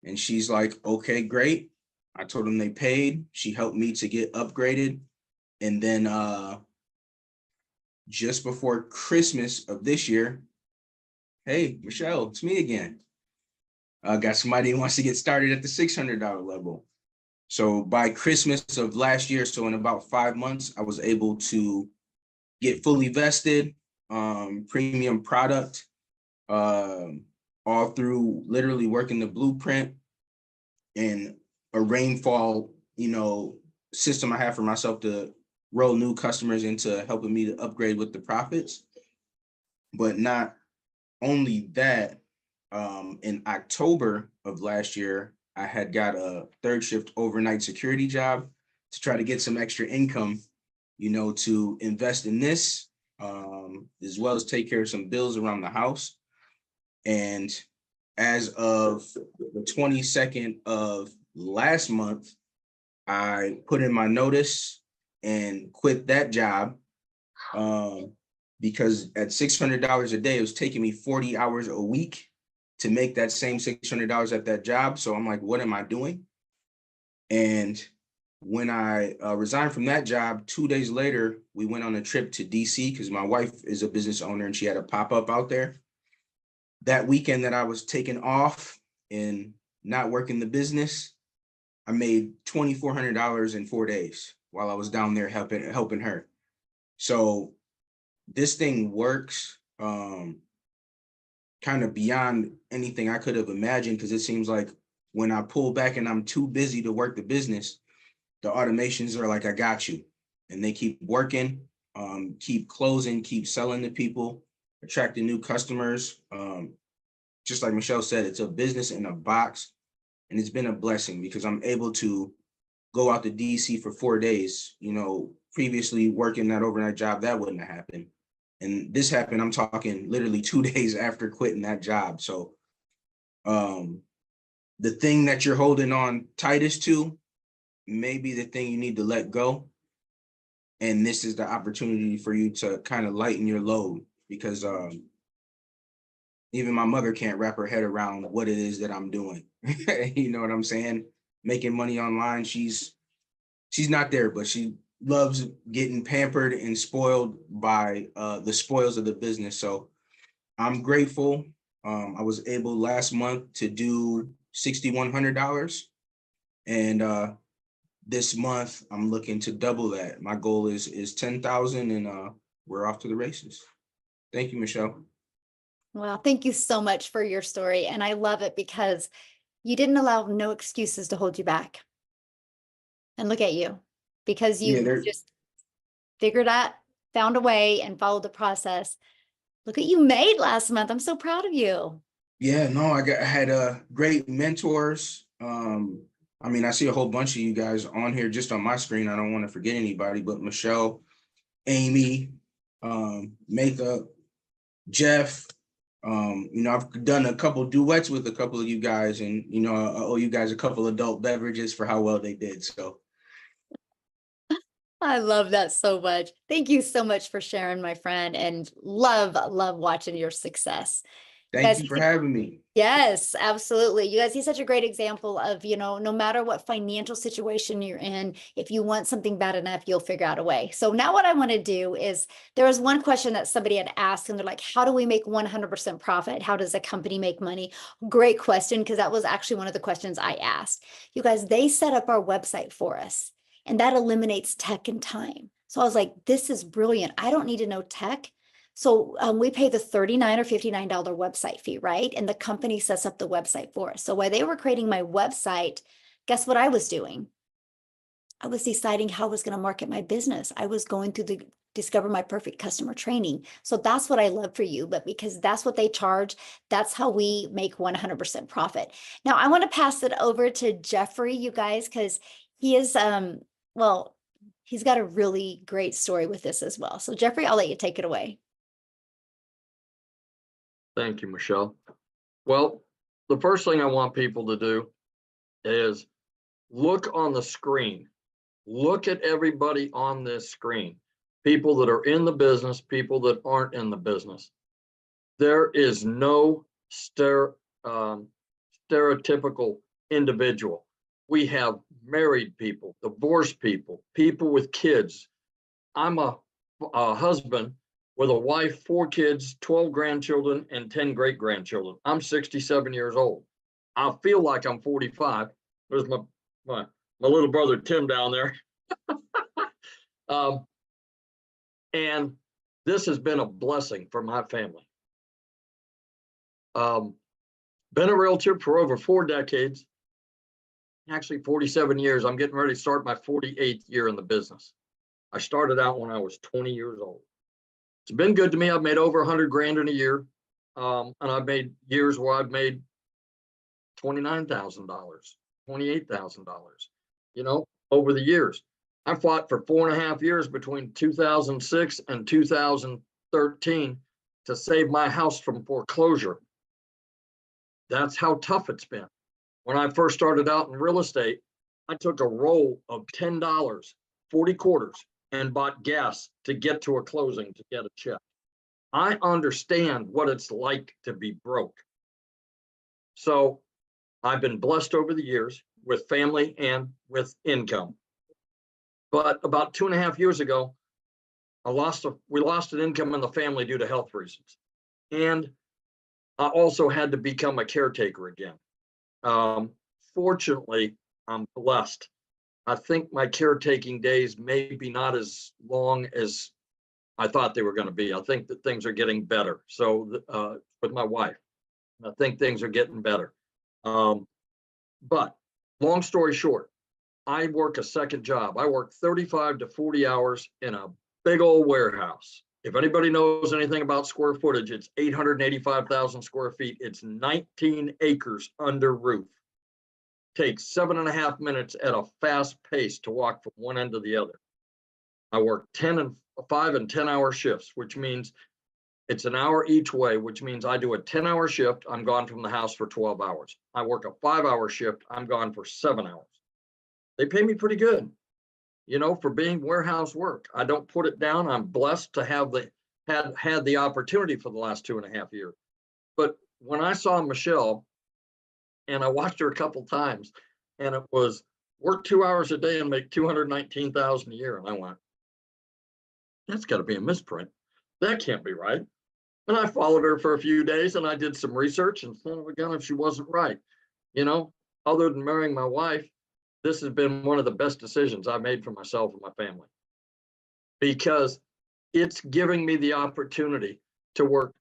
And she's like, okay, great. I told them they paid. She helped me to get upgraded. And then just before Christmas of this year, hey, Michelle, it's me again. I got somebody who wants to get started at the $600 level. So by Christmas of last year, so in about 5 months, I was able to get fully vested, premium product, all through literally working the blueprint and a rainfall, system I have for myself to roll new customers into helping me to upgrade with the profits. But not only that, in October of last year, I had got a third shift overnight security job to try to get some extra income, to invest in this, as well as take care of some bills around the house. And as of the 22nd of last month, I put in my notice and quit that job, because at $600 a day, it was taking me 40 hours a week to make that same $600 at that job. So I'm like, what am I doing? And when I resigned from that job, 2 days later, we went on a trip to DC because my wife is a business owner and she had a pop-up out there. That weekend that I was taking off and not working the business, I made $2,400 in 4 days while I was down there helping her. So this thing works kind of beyond anything I could have imagined, because it seems like when I pull back and I'm too busy to work the business, the automations are like, I got you. And they keep working, keep closing, keep selling to people, attracting new customers. Just like Michelle said, it's a business in a box. And it's been a blessing because I'm able to go out to DC for 4 days. Previously working that overnight job, that wouldn't have happened. And this happened, I'm talking literally 2 days after quitting that job. So the thing that you're holding on tightest to may be the thing you need to let go. And this is the opportunity for you to kind of lighten your load, because even my mother can't wrap her head around what it is that I'm doing. You know what I'm saying? Making money online, she's not there, but she loves getting pampered and spoiled by the spoils of the business. So I'm grateful. I was able last month to do $6,100. And this month I'm looking to double that. My goal is 10,000, and we're off to the races. Thank you, Michelle. Well, thank you so much for your story. And I love it because you didn't allow no excuses to hold you back. And look at you, because you just figured out, found a way and followed the process. Look what you made last month. I'm so proud of you. Yeah, no, I had great mentors. I see a whole bunch of you guys on here just on my screen. I don't want to forget anybody, but Michelle, Amy, Makeup, Jeff. I've done a couple duets with a couple of you guys, and I owe you guys a couple adult beverages for how well they did. So I love that so much. Thank you so much for sharing, my friend, and love watching your success. Thank Guys, you for having me. yes, absolutely. You guys, he's such a great example of, you know, no matter what financial situation you're in, if you want something bad enough, you'll figure out a way. So now what I want to do is, there was one question that somebody had asked and they're like, how do we make 100% profit? How does a company make money? Great question, because that was actually one of the questions I asked. You guys, they set up our website for us and that eliminates tech and time. So I was like, this is brilliant. I don't need to know tech. So we pay the $39 or $59 website fee, right? And the company sets up the website for us. So while they were creating my website, guess what I was doing? I was deciding how I was going to market my business. I was going through the Discover My Perfect Customer training. So that's what I love for you, but because that's what they charge, that's how we make 100% profit. Now I want to pass it over to Jeffrey, you guys, because he is, well, he's got a really great story with this as well. So Jeffrey, I'll let you take it away. Thank you, Michelle. Well, the first thing I want people to do is look on the screen. Look at everybody on this screen. People that are in the business, people that aren't in the business. There is no stereotypical individual. We have married people, divorced people, people with kids. I'm a husband with a wife, 4 kids, 12 grandchildren, and 10 great-grandchildren. I'm 67 years old. I feel like I'm 45. There's my little brother, Tim, down there. And this has been a blessing for my family. Been a realtor for over 4 decades, actually 47 years. I'm getting ready to start my 48th year in the business. I started out when I was 20 years old. It's been good to me. I've made over 100 grand in a year. And I've made years where I've made $29,000, $28,000, you know, over the years. I fought for 4.5 years between 2006 and 2013 to save my house from foreclosure. That's how tough it's been. When I first started out in real estate, I took a roll of $10, 40 quarters, and bought gas to get to a closing to get a check. I understand what it's like to be broke. So I've been blessed over the years with family and with income. But about 2.5 years ago, we lost an income in the family due to health reasons. And I also had to become a caretaker again. Fortunately, I'm blessed. I think my caretaking days may be not as long as I thought they were going to be. I think that things are getting better. So with my wife, I think things are getting better. But long story short, I work a second job. I work 35 to 40 hours in a big old warehouse. If anybody knows anything about square footage, it's 885,000 square feet. It's 19 acres under roof. Takes 7.5 minutes at a fast pace to walk from one end to the other. I work 5 and 10 hour shifts, which means it's an hour each way, which means I do a 10-hour shift. I'm gone from the house for 12 hours. I work a 5-hour shift. I'm gone for 7 hours. They pay me pretty good, you know, for being warehouse work. I don't put it down. I'm blessed to have had the opportunity for the last 2.5 years. But when I saw Michelle, and I watched her a couple times, and it was work 2 hours a day and make $219,000 a year. And I went, that's got to be a misprint. That can't be right. And I followed her for a few days and I did some research, and son of a gun if she wasn't right. You know, other than marrying my wife, this has been one of the best decisions I made for myself and my family, because it's giving me the opportunity to work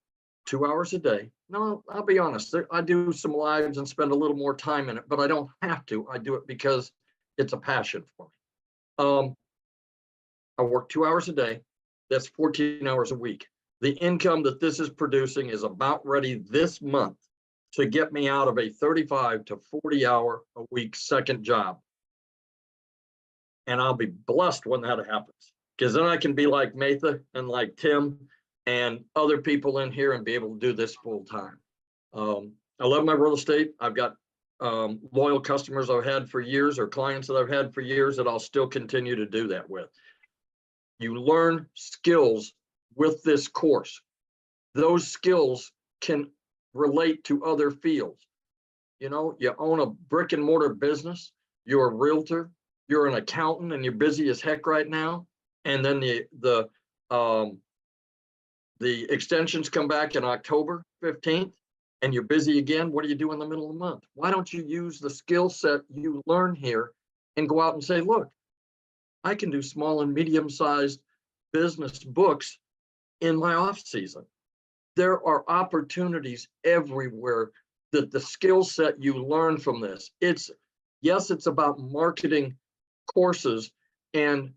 2 hours a day. No, I'll be honest, I do some lives and spend a little more time in it, but I don't have to. I do it because it's a passion for me. I work 2 hours a day. That's 14 hours a week. The income that this is producing is about ready this month to get me out of a 35 to 40 hour a week second job. And I'll be blessed when that happens, because then I can be like Matha and like Tim and other people in here and be able to do this full time. I love my real estate. I've got loyal customers I've had for years, or clients that I've had for years, that I'll still continue to do that with. You learn skills with this course. Those skills can relate to other fields. You know, you own a brick and mortar business, you're a realtor, you're an accountant, and you're busy as heck right now. And then the extensions come back in October 15th, and you're busy again. What do you do in the middle of the month? Why don't you use the skill set you learn here and go out and say, look, I can do small and medium-sized business books in my off season. There are opportunities everywhere that the skill set you learn from this. Yes, it's about marketing courses and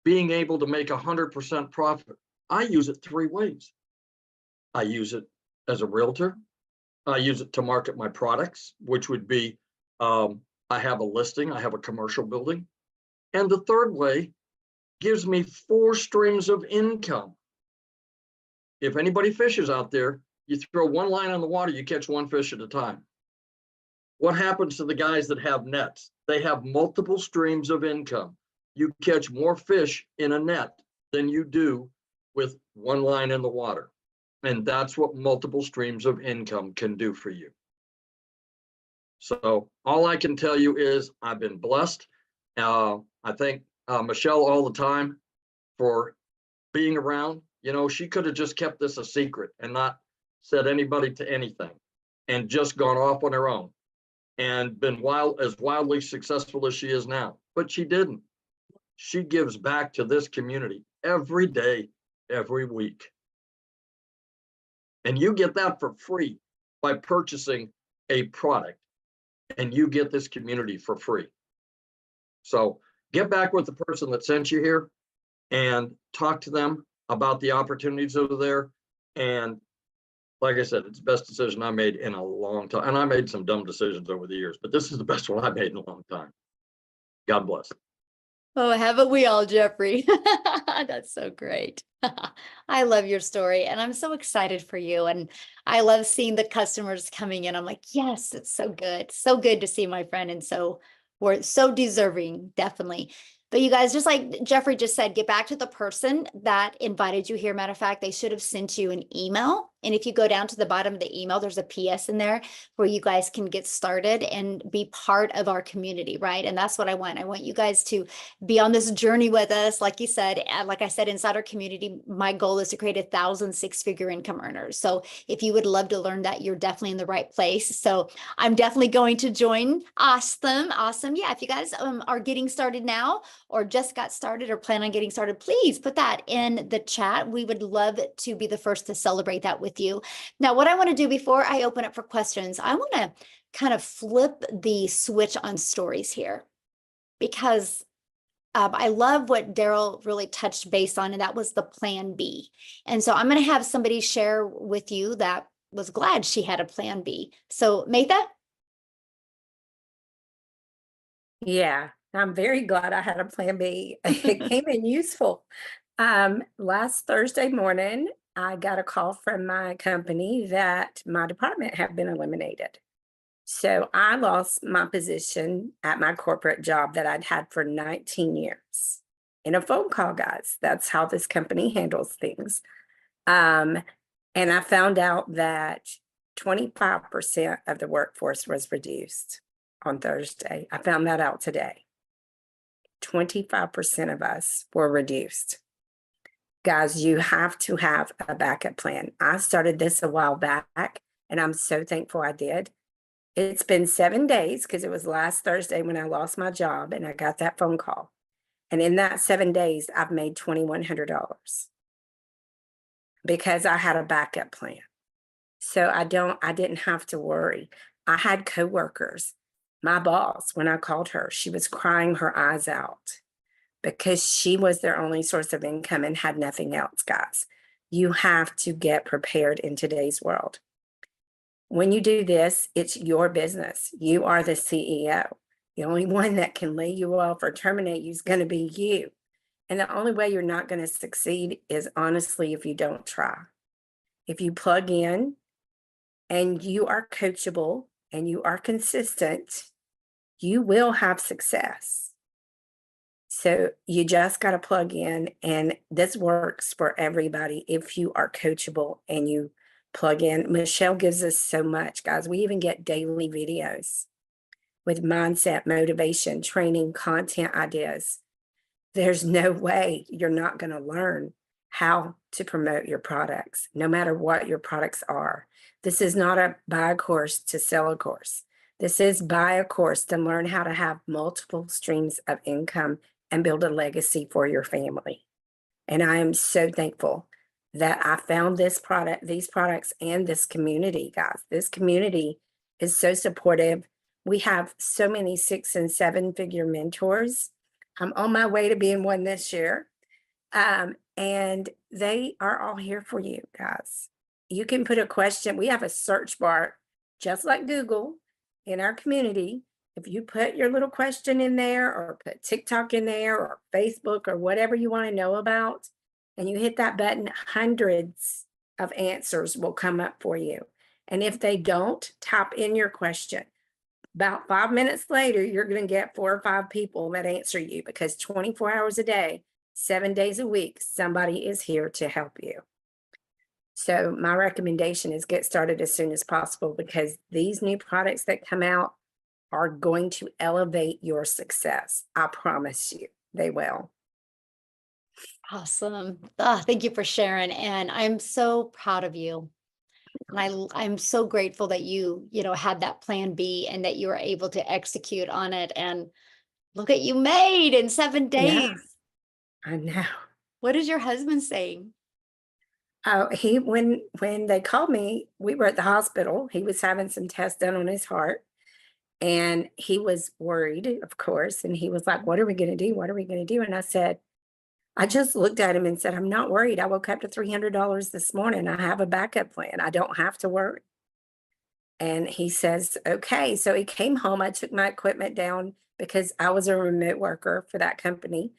being able to make 100% profit. I use it 3 ways. I use it as a realtor. I use it to market my products, which would be, I have a listing, I have a commercial building. And the third way gives me 4 streams of income. If anybody fishes out there, you throw one line on the water, you catch 1 fish at a time. What happens to the guys that have nets? They have multiple streams of income. You catch more fish in a net than you do with 1 line in the water. And that's what multiple streams of income can do for you. So all I can tell you is I've been blessed. I thank Michelle all the time for being around. You know, she could have just kept this a secret and not said anybody to anything and just gone off on her own and been as wildly successful as she is now. But she didn't. She gives back to this community every day, every week. And you get that for free by purchasing a product, and you get this community for free. So get back with the person that sent you here and talk to them about the opportunities over there. And like I said, it's the best decision I made in a long time. And I made some dumb decisions over the years, but this is the best one I made in a long time. God bless. Oh, haven't we all, Jeffrey? That's so great. I love your story and I'm so excited for you. And I love seeing the customers coming in. I'm like, yes, it's so good. So good to see my friend. And so we're so deserving, definitely. But you guys, just like Jeffrey just said, get back to the person that invited you here. Matter of fact, they should have sent you an email. And if you go down to the bottom of the email, there's a PS in there where you guys can get started and be part of our community, right? And that's what I want. I want you guys to be on this journey with us. Like you said, like I said, inside our community, my goal is to create 1,000 6-figure income earners. So if you would love to learn that, you're definitely in the right place. So I'm definitely going to join. Awesome. Awesome. Yeah. If you guys are getting started now or just got started or plan on getting started, please put that in the chat. We would love to be the first to celebrate that with you. Now, what I want to do before I open up for questions, I want to kind of flip the switch on stories here because I love what Daryl really touched base on, and that was the plan B. And so I'm going to have somebody share with you that was glad she had a plan B. So Maytha? Yeah, I'm very glad I had a plan B. It came in useful. Last Thursday morning, I got a call from my company that my department had been eliminated. So I lost my position at my corporate job that I'd had for 19 years in a phone call, guys. That's how this company handles things. And I found out that 25% of the workforce was reduced on Thursday. I found that out today. 25% of us were reduced. Guys, you have to have a backup plan. I started this a while back, and I'm so thankful I did. It's been 7 days because it was last Thursday when I lost my job and I got that phone call. And in that 7 days, I've made $2,100 because I had a backup plan. So I didn't have to worry. I had coworkers. My boss, when I called her, she was crying her eyes out because she was their only source of income and had nothing else, guys. You have to get prepared in today's world. When you do this, it's your business. You are the CEO. The only one that can lay you off or terminate you is going to be you. And the only way you're not going to succeed is honestly if you don't try. If you plug in and you are coachable and you are consistent, you will have success. So you just got to plug in, and this works for everybody if you are coachable and you plug in. Michelle gives us so much, guys. We even get daily videos with mindset, motivation, training, content ideas. There's no way you're not going to learn how to promote your products, no matter what your products are. This is not a buy a course to sell a course. This is buy a course to learn how to have multiple streams of income and build a legacy for your family. And I am so thankful that I found this product, these products, and this community, guys. This community is so supportive. We have so many 6- and 7-figure mentors. I'm on my way to being one this year. And they are all here for you, guys. You can put a question. We have a search bar, just like Google, in our community. If you put your little question in there, or put TikTok in there, or Facebook, or whatever you want to know about, and you hit that button, hundreds of answers will come up for you. And if they don't, type in your question. About 5 minutes later, you're going to get 4 or 5 people that answer you, because 24 hours a day, 7 days a week, somebody is here to help you. So my recommendation is get started as soon as possible, because these new products that come out are going to elevate your success. I promise you, they will. Awesome. Thank you for sharing. And I'm so proud of you. And I'm so grateful that you had that plan B and that you were able to execute on it. And look at you made in 7 days. Yeah, I know. What is your husband saying? Oh, when they called me, we were at the hospital. He was having some tests done on his heart, and he was worried, of course. And he was like, "What are we going to do? What are we going to do?" And I said, I just looked at him and said, "I'm not worried. I woke up to $300 this morning. I have a backup plan. I don't have to worry." And he says, "Okay." So he came home. I took my equipment down because I was a remote worker for that company.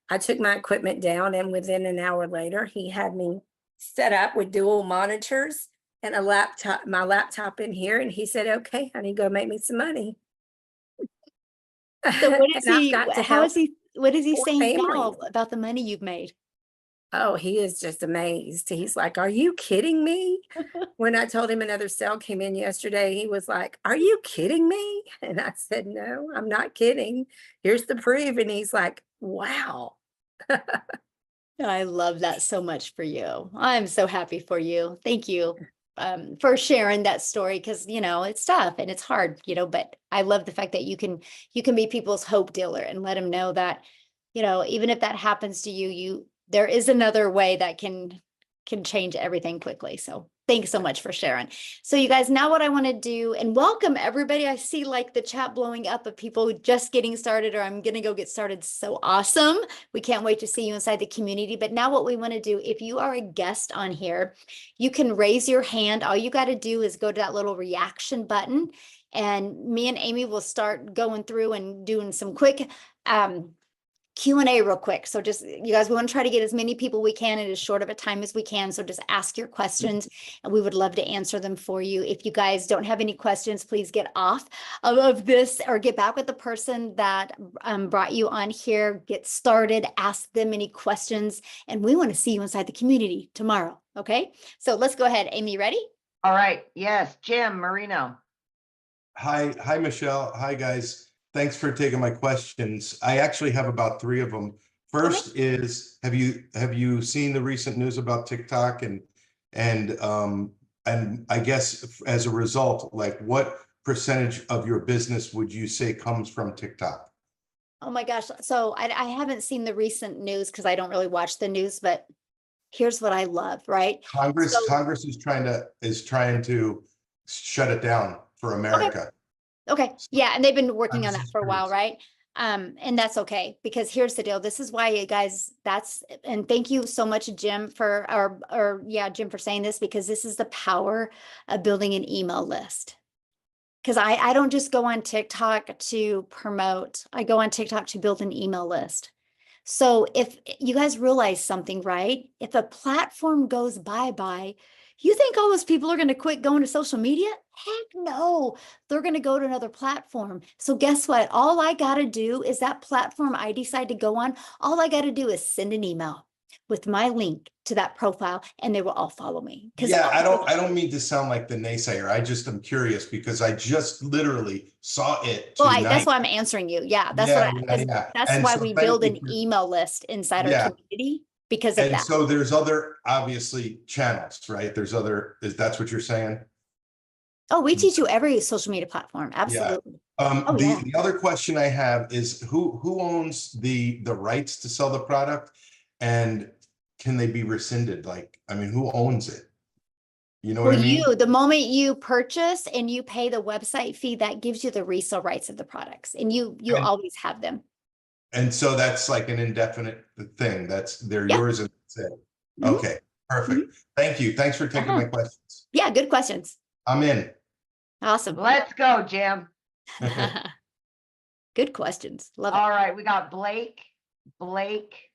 I took my equipment down, and within an hour later, he had me set up with dual monitors and a laptop, my laptop in here. And he said, "Okay, honey, go make me some money." So what is And I've he, got to how help is he, what is he 4 saying now families. about the money you've made? Oh, he is just amazed. He's like, "Are you kidding me?" When I told him another sale came in yesterday, he was like, "Are you kidding me?" And I said, "No, I'm not kidding. Here's the proof." And he's like, "Wow." I love that so much for you. I'm so happy for you. Thank you for sharing that story, because it's tough and it's hard, but I love the fact that you can be people's hope dealer and let them know that, even if that happens to you, there is another way that can change everything quickly. So thanks so much for sharing. So you guys, now what I want to do, and welcome everybody. I see like the chat blowing up of people just getting started, or I'm going to go get started. So awesome. We can't wait to see you inside the community. But now what we want to do, if you are a guest on here, you can raise your hand. All you got to do is go to that little reaction button, and me and Amy will start going through and doing some quick Q&A real quick. So just, you guys, we want to try to get as many people we can in as short of a time as we can. So just ask your questions and we would love to answer them for you. If you guys don't have any questions, please get off of this or get back with the person that brought you on here. Get started, ask them any questions, and we want to see you inside the community tomorrow. Okay, so let's go ahead. Amy, ready? All right. Yes, Jim Marino. Hi, Michelle. Hi, guys. Thanks for taking my questions. I actually have about 3 of them. First is, have you seen the recent news about TikTok and I guess as a result, like what percentage of your business would you say comes from TikTok? Oh my gosh. So I haven't seen the recent news because I don't really watch the news, but here's what I love, right? Congress is trying to shut it down for America. Okay. Yeah. And they've been working on I'm that just for a while, curious. right? And that's okay, because here's the deal. This is why, you guys, and thank you so much, Jim, Jim, for saying this, because this is the power of building an email list. Because I don't just go on TikTok to promote, I go on TikTok to build an email list. So if you guys realize something, right? If a platform goes bye-bye, you think all those people are going to quit going to social media? Heck no, they're going to go to another platform. So guess what? All I got to do is that platform I decide to go on, all I got to do is send an email. with my link to that profile and they will all follow me. 'Cause Yeah, I don't mean to sound like the naysayer. I just am curious because I just literally saw it Well, tonight. that's why I'm answering you. Yeah, that's Yeah, what yeah, 'cause yeah. that's And why so we thank build you an for- email list inside our Yeah. community because of And that. so there's other, obviously, channels, right? There's other, that's what you're saying? Oh, we teach you every social media platform. Absolutely. Oh, The, yeah. the other question I have is who owns the rights to sell the product? And can they be rescinded? Like, I mean, who owns it? You know what Well, I mean? the moment you purchase and you pay the website fee, that gives you the resale rights of the products and you And- always have them. And so that's like an indefinite thing. They're Yeah. yours and that's it. Mhm. Okay, perfect. Thank you. Thanks for taking my questions. Yeah, good questions. I'm in. Awesome. Let's go, Jim. Good questions. Love it. All right, we got Blake. Blake.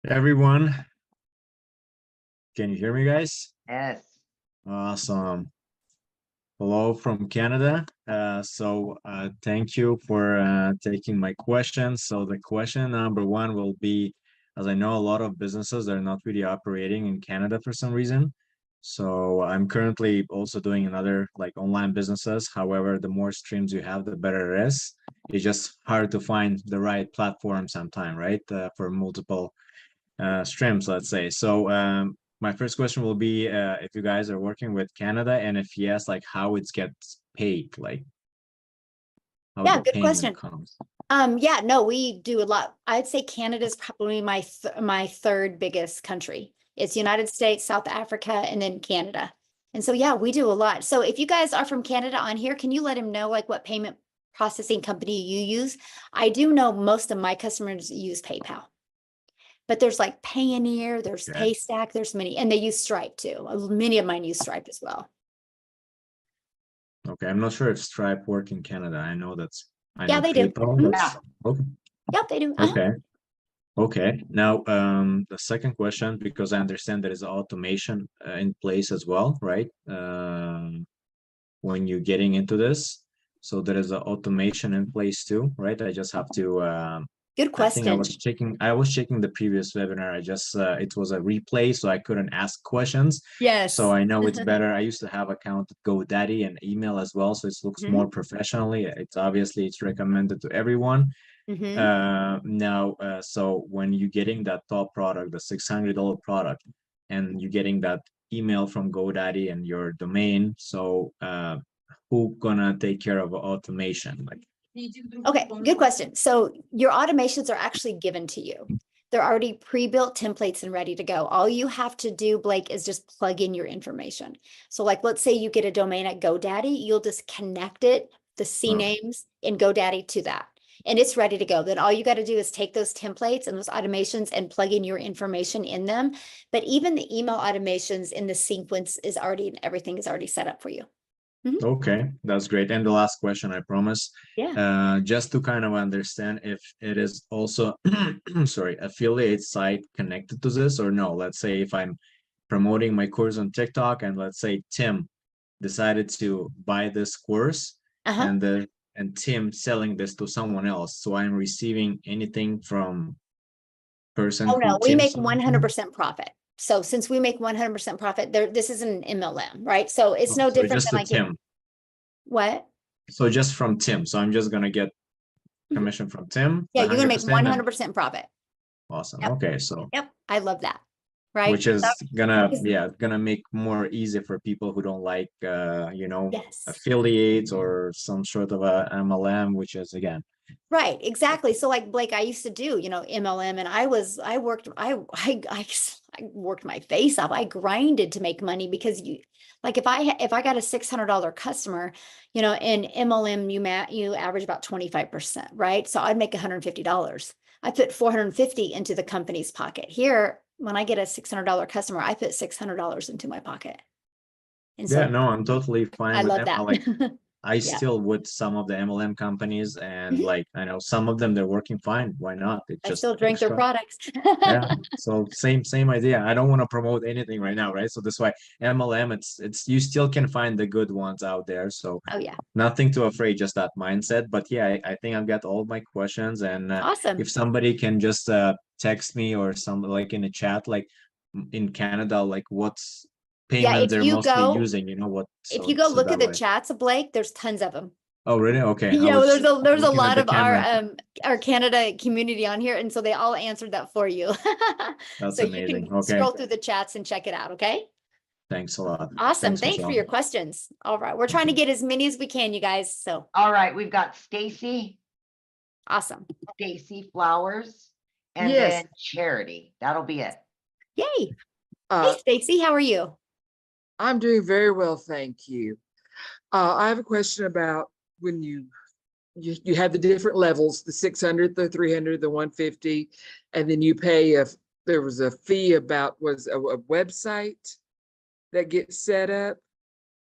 Everyone, can you hear me, guys? Yes. Awesome. Hello from Canada. Thank you for taking my question. So the question number one will be, as I know a lot of businesses are not really operating in Canada for some reason. So I'm currently also doing another like online businesses. However, the more streams you have, the better it is. It's just hard to find the right platform sometime, right? For multiple streams, let's say. So my first question will be if you guys are working with Canada, and if yes, like how it gets paid, like how Yeah, the good payment question. comes. Yeah, no, we do a lot. I'd say Canada's probably my third biggest country. It's United States, South Africa, and then Canada. And so, yeah, we do a lot. So if you guys are from Canada on here, can you let him know like what payment processing company you use? I do know most of my customers use PayPal. But there's like Payoneer, there's Okay. Paystack, there's many, and they use Stripe too. Many of mine use Stripe as well. Okay, I'm not sure if Stripe work in Canada. I know Yeah, they do. PayPal. Mhm. That's okay. Yep, they do. Uh-huh. Okay. Okay. Now, the second question, because I understand there is automation in place as well, right? When you're getting into this, so there is an automation in place too, right? I just have to Good I think question. I was checking the previous webinar. I just it was a replay, so I couldn't ask questions. Yes. So I know it's better. I used to have account at GoDaddy and email as well, so it looks Mhm. more professionally. It's recommended to everyone. Mhm. So when you're getting that top product, the $600 product, and you're getting that email from GoDaddy and your domain, so who gonna take care of automation? Like, Okay, good question. So your automations are actually given to you. They're already pre-built templates and ready to go. All you have to do, Blake, is just plug in your information. So like, let's say you get a domain at GoDaddy, you'll just connect it, the CNAMEs in GoDaddy to that. And it's ready to go. Then all you got to do is take those templates and those automations and plug in your information in them. But even the email automations in the sequence is already, everything is already set up for you. okay, that's great. And the last question, I promise. Yeah. Just to kind of understand if it is also, sorry, affiliate site connected to this or no. Let's say if I'm promoting my course on TikTok and let's say Tim decided to buy this course Uh-huh. and Tim selling this to someone else. So I'm receiving anything from person Oh, who no, we Tim make sold to? 100% profit. So since we make 100% profit, this is an MLM, right? So it's no So different just than to like Tim. what? So just from Tim. So I'm just gonna get commission from Tim. Yeah, you're gonna make 100% and 100% profit. awesome. Yep. Okay, so Yep, I love that. Right? which is gonna Because- gonna make more easy for people who don't like Yes. affiliates or some sort of a MLM, which is again Right, exactly. So like Blake, I used to do, MLM and I worked my face off. I grinded to make money because like if I got a $600 customer, in MLM, you average about 25%, right? So I'd make $150. I put 450 into the company's pocket. Here, when I get a $600 customer, I put $600 into my pocket. And so yeah, no, I'm totally fine I with love them. that. I still with some of the MLM companies, and Mhm. like I know some of them they're working fine. Why not? It's I just still drink their extra. products. Yeah. So same idea. I don't want to promote anything right now, right? So that's why MLM, it's you still can find the good ones out there. So Oh, yeah. nothing too afraid, just that mindset. But yeah, I think I've got all my questions, and Awesome. if somebody can just text me or some like in a chat, like in Canada, like what's payment if they're you mostly go- using, you know what? If So, you go so look that at the way. chats, Blake, there's tons of them. Oh, really? Okay. I Yeah, was there's a looking at lot the of camera. our Canada community on here, and so they all answered that for you. That's So you amazing. can Okay. scroll through the chats and check it out, okay? Thanks a lot. Awesome. Thanks, Thanks for Michelle. your questions. All right, we're trying to get as many as we can, you guys, so All right, we've got Stacy awesome. Flowers, and Yes. then Charity. That'll be it. Yay. Hey, Uh, Stacy, how are you? I'm doing very well, thank you. I have a question about when you have the different levels, the 600, the 300, the 150, and then you pay if there was a fee about was a website that gets set up.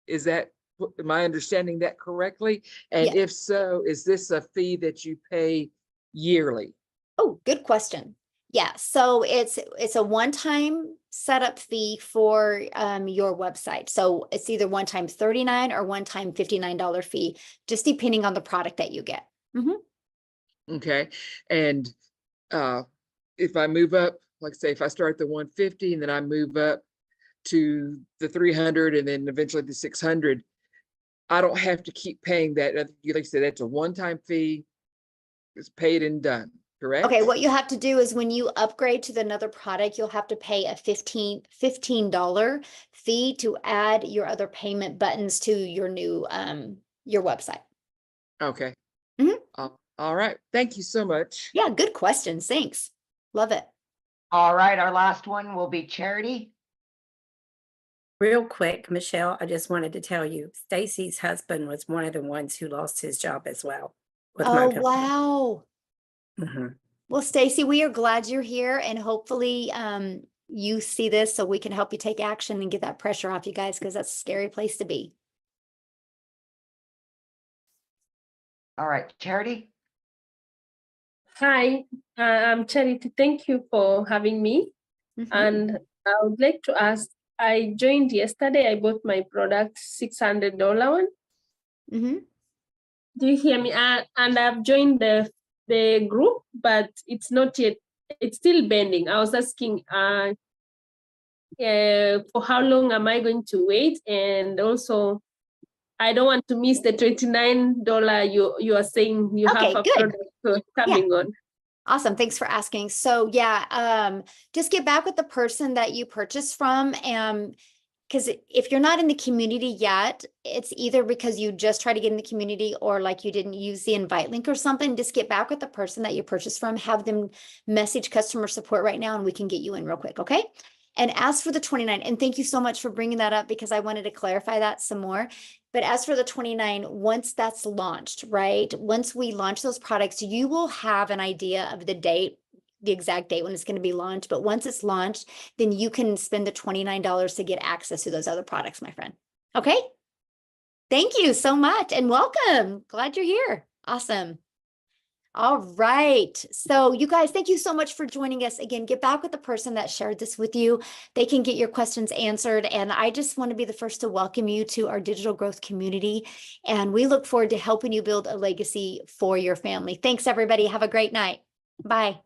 Is that, am I understanding that correctly? And Yeah. if so, is this a fee that you pay yearly? Oh, good question. Yeah, so it's a one-time setup fee for your website. So it's either one-time $39 or one-time $59 fee, just depending on the product that you get. Mhm. Okay, and if I move up, like say if I start the 150 and then I move up to the 300 and then eventually the 600, I don't have to keep paying that. Like you said, that's a one-time fee. It's paid and done, correct? Okay, what you have to do is when you upgrade to another product, you'll have to pay a $15 fee to add your other payment buttons to your new your website. Okay. Mhm. All right. Thank you so much. Yeah, good questions. Thanks. Love it. All right, our last one will be Charity. Real quick, Michelle, I just wanted to tell you, Stacy's husband was one of the ones who lost his job as well. With my Oh, company. wow. Mhm. Well, Stacy, we are glad you're here, and hopefully you see this so we can help you take action and get that pressure off you guys, because that's a scary place to be. All right, Charity. Hi, I'm Charity. Thank you for having me. Mhm. And I would like to ask, I joined yesterday. I bought my product, $600 one. Mhm. Do you hear me? And I've joined the group, but it's not yet, it's still pending. I was asking for how long am I going to wait? And also, I don't want to miss the $29 you are saying you Okay, have a good. product coming on. Awesome. Thanks for asking. So yeah, just get back with the person that you purchased from. Because if you're not in the community yet, it's either because you just try to get in the community or like you didn't use the invite link or something. Just get back with the person that you purchased from, have them message customer support right now, and we can get you in real quick. Okay. And as for the 29, and thank you so much for bringing that up because I wanted to clarify that some more. But as for the 29, once that's launched, right? Once we launch those products, you will have an idea of the date, the exact date when it's going to be launched. But once it's launched, then you can spend the $29 to get access to those other products, my friend. Okay. Thank you so much and welcome. Glad you're here. Awesome. All right. So you guys, thank you so much for joining us. Again, get back with the person that shared this with you. They can get your questions answered. And I just want to be the first to welcome you to our digital growth community. And we look forward to helping you build a legacy for your family. Thanks, everybody. Have a great night. Bye.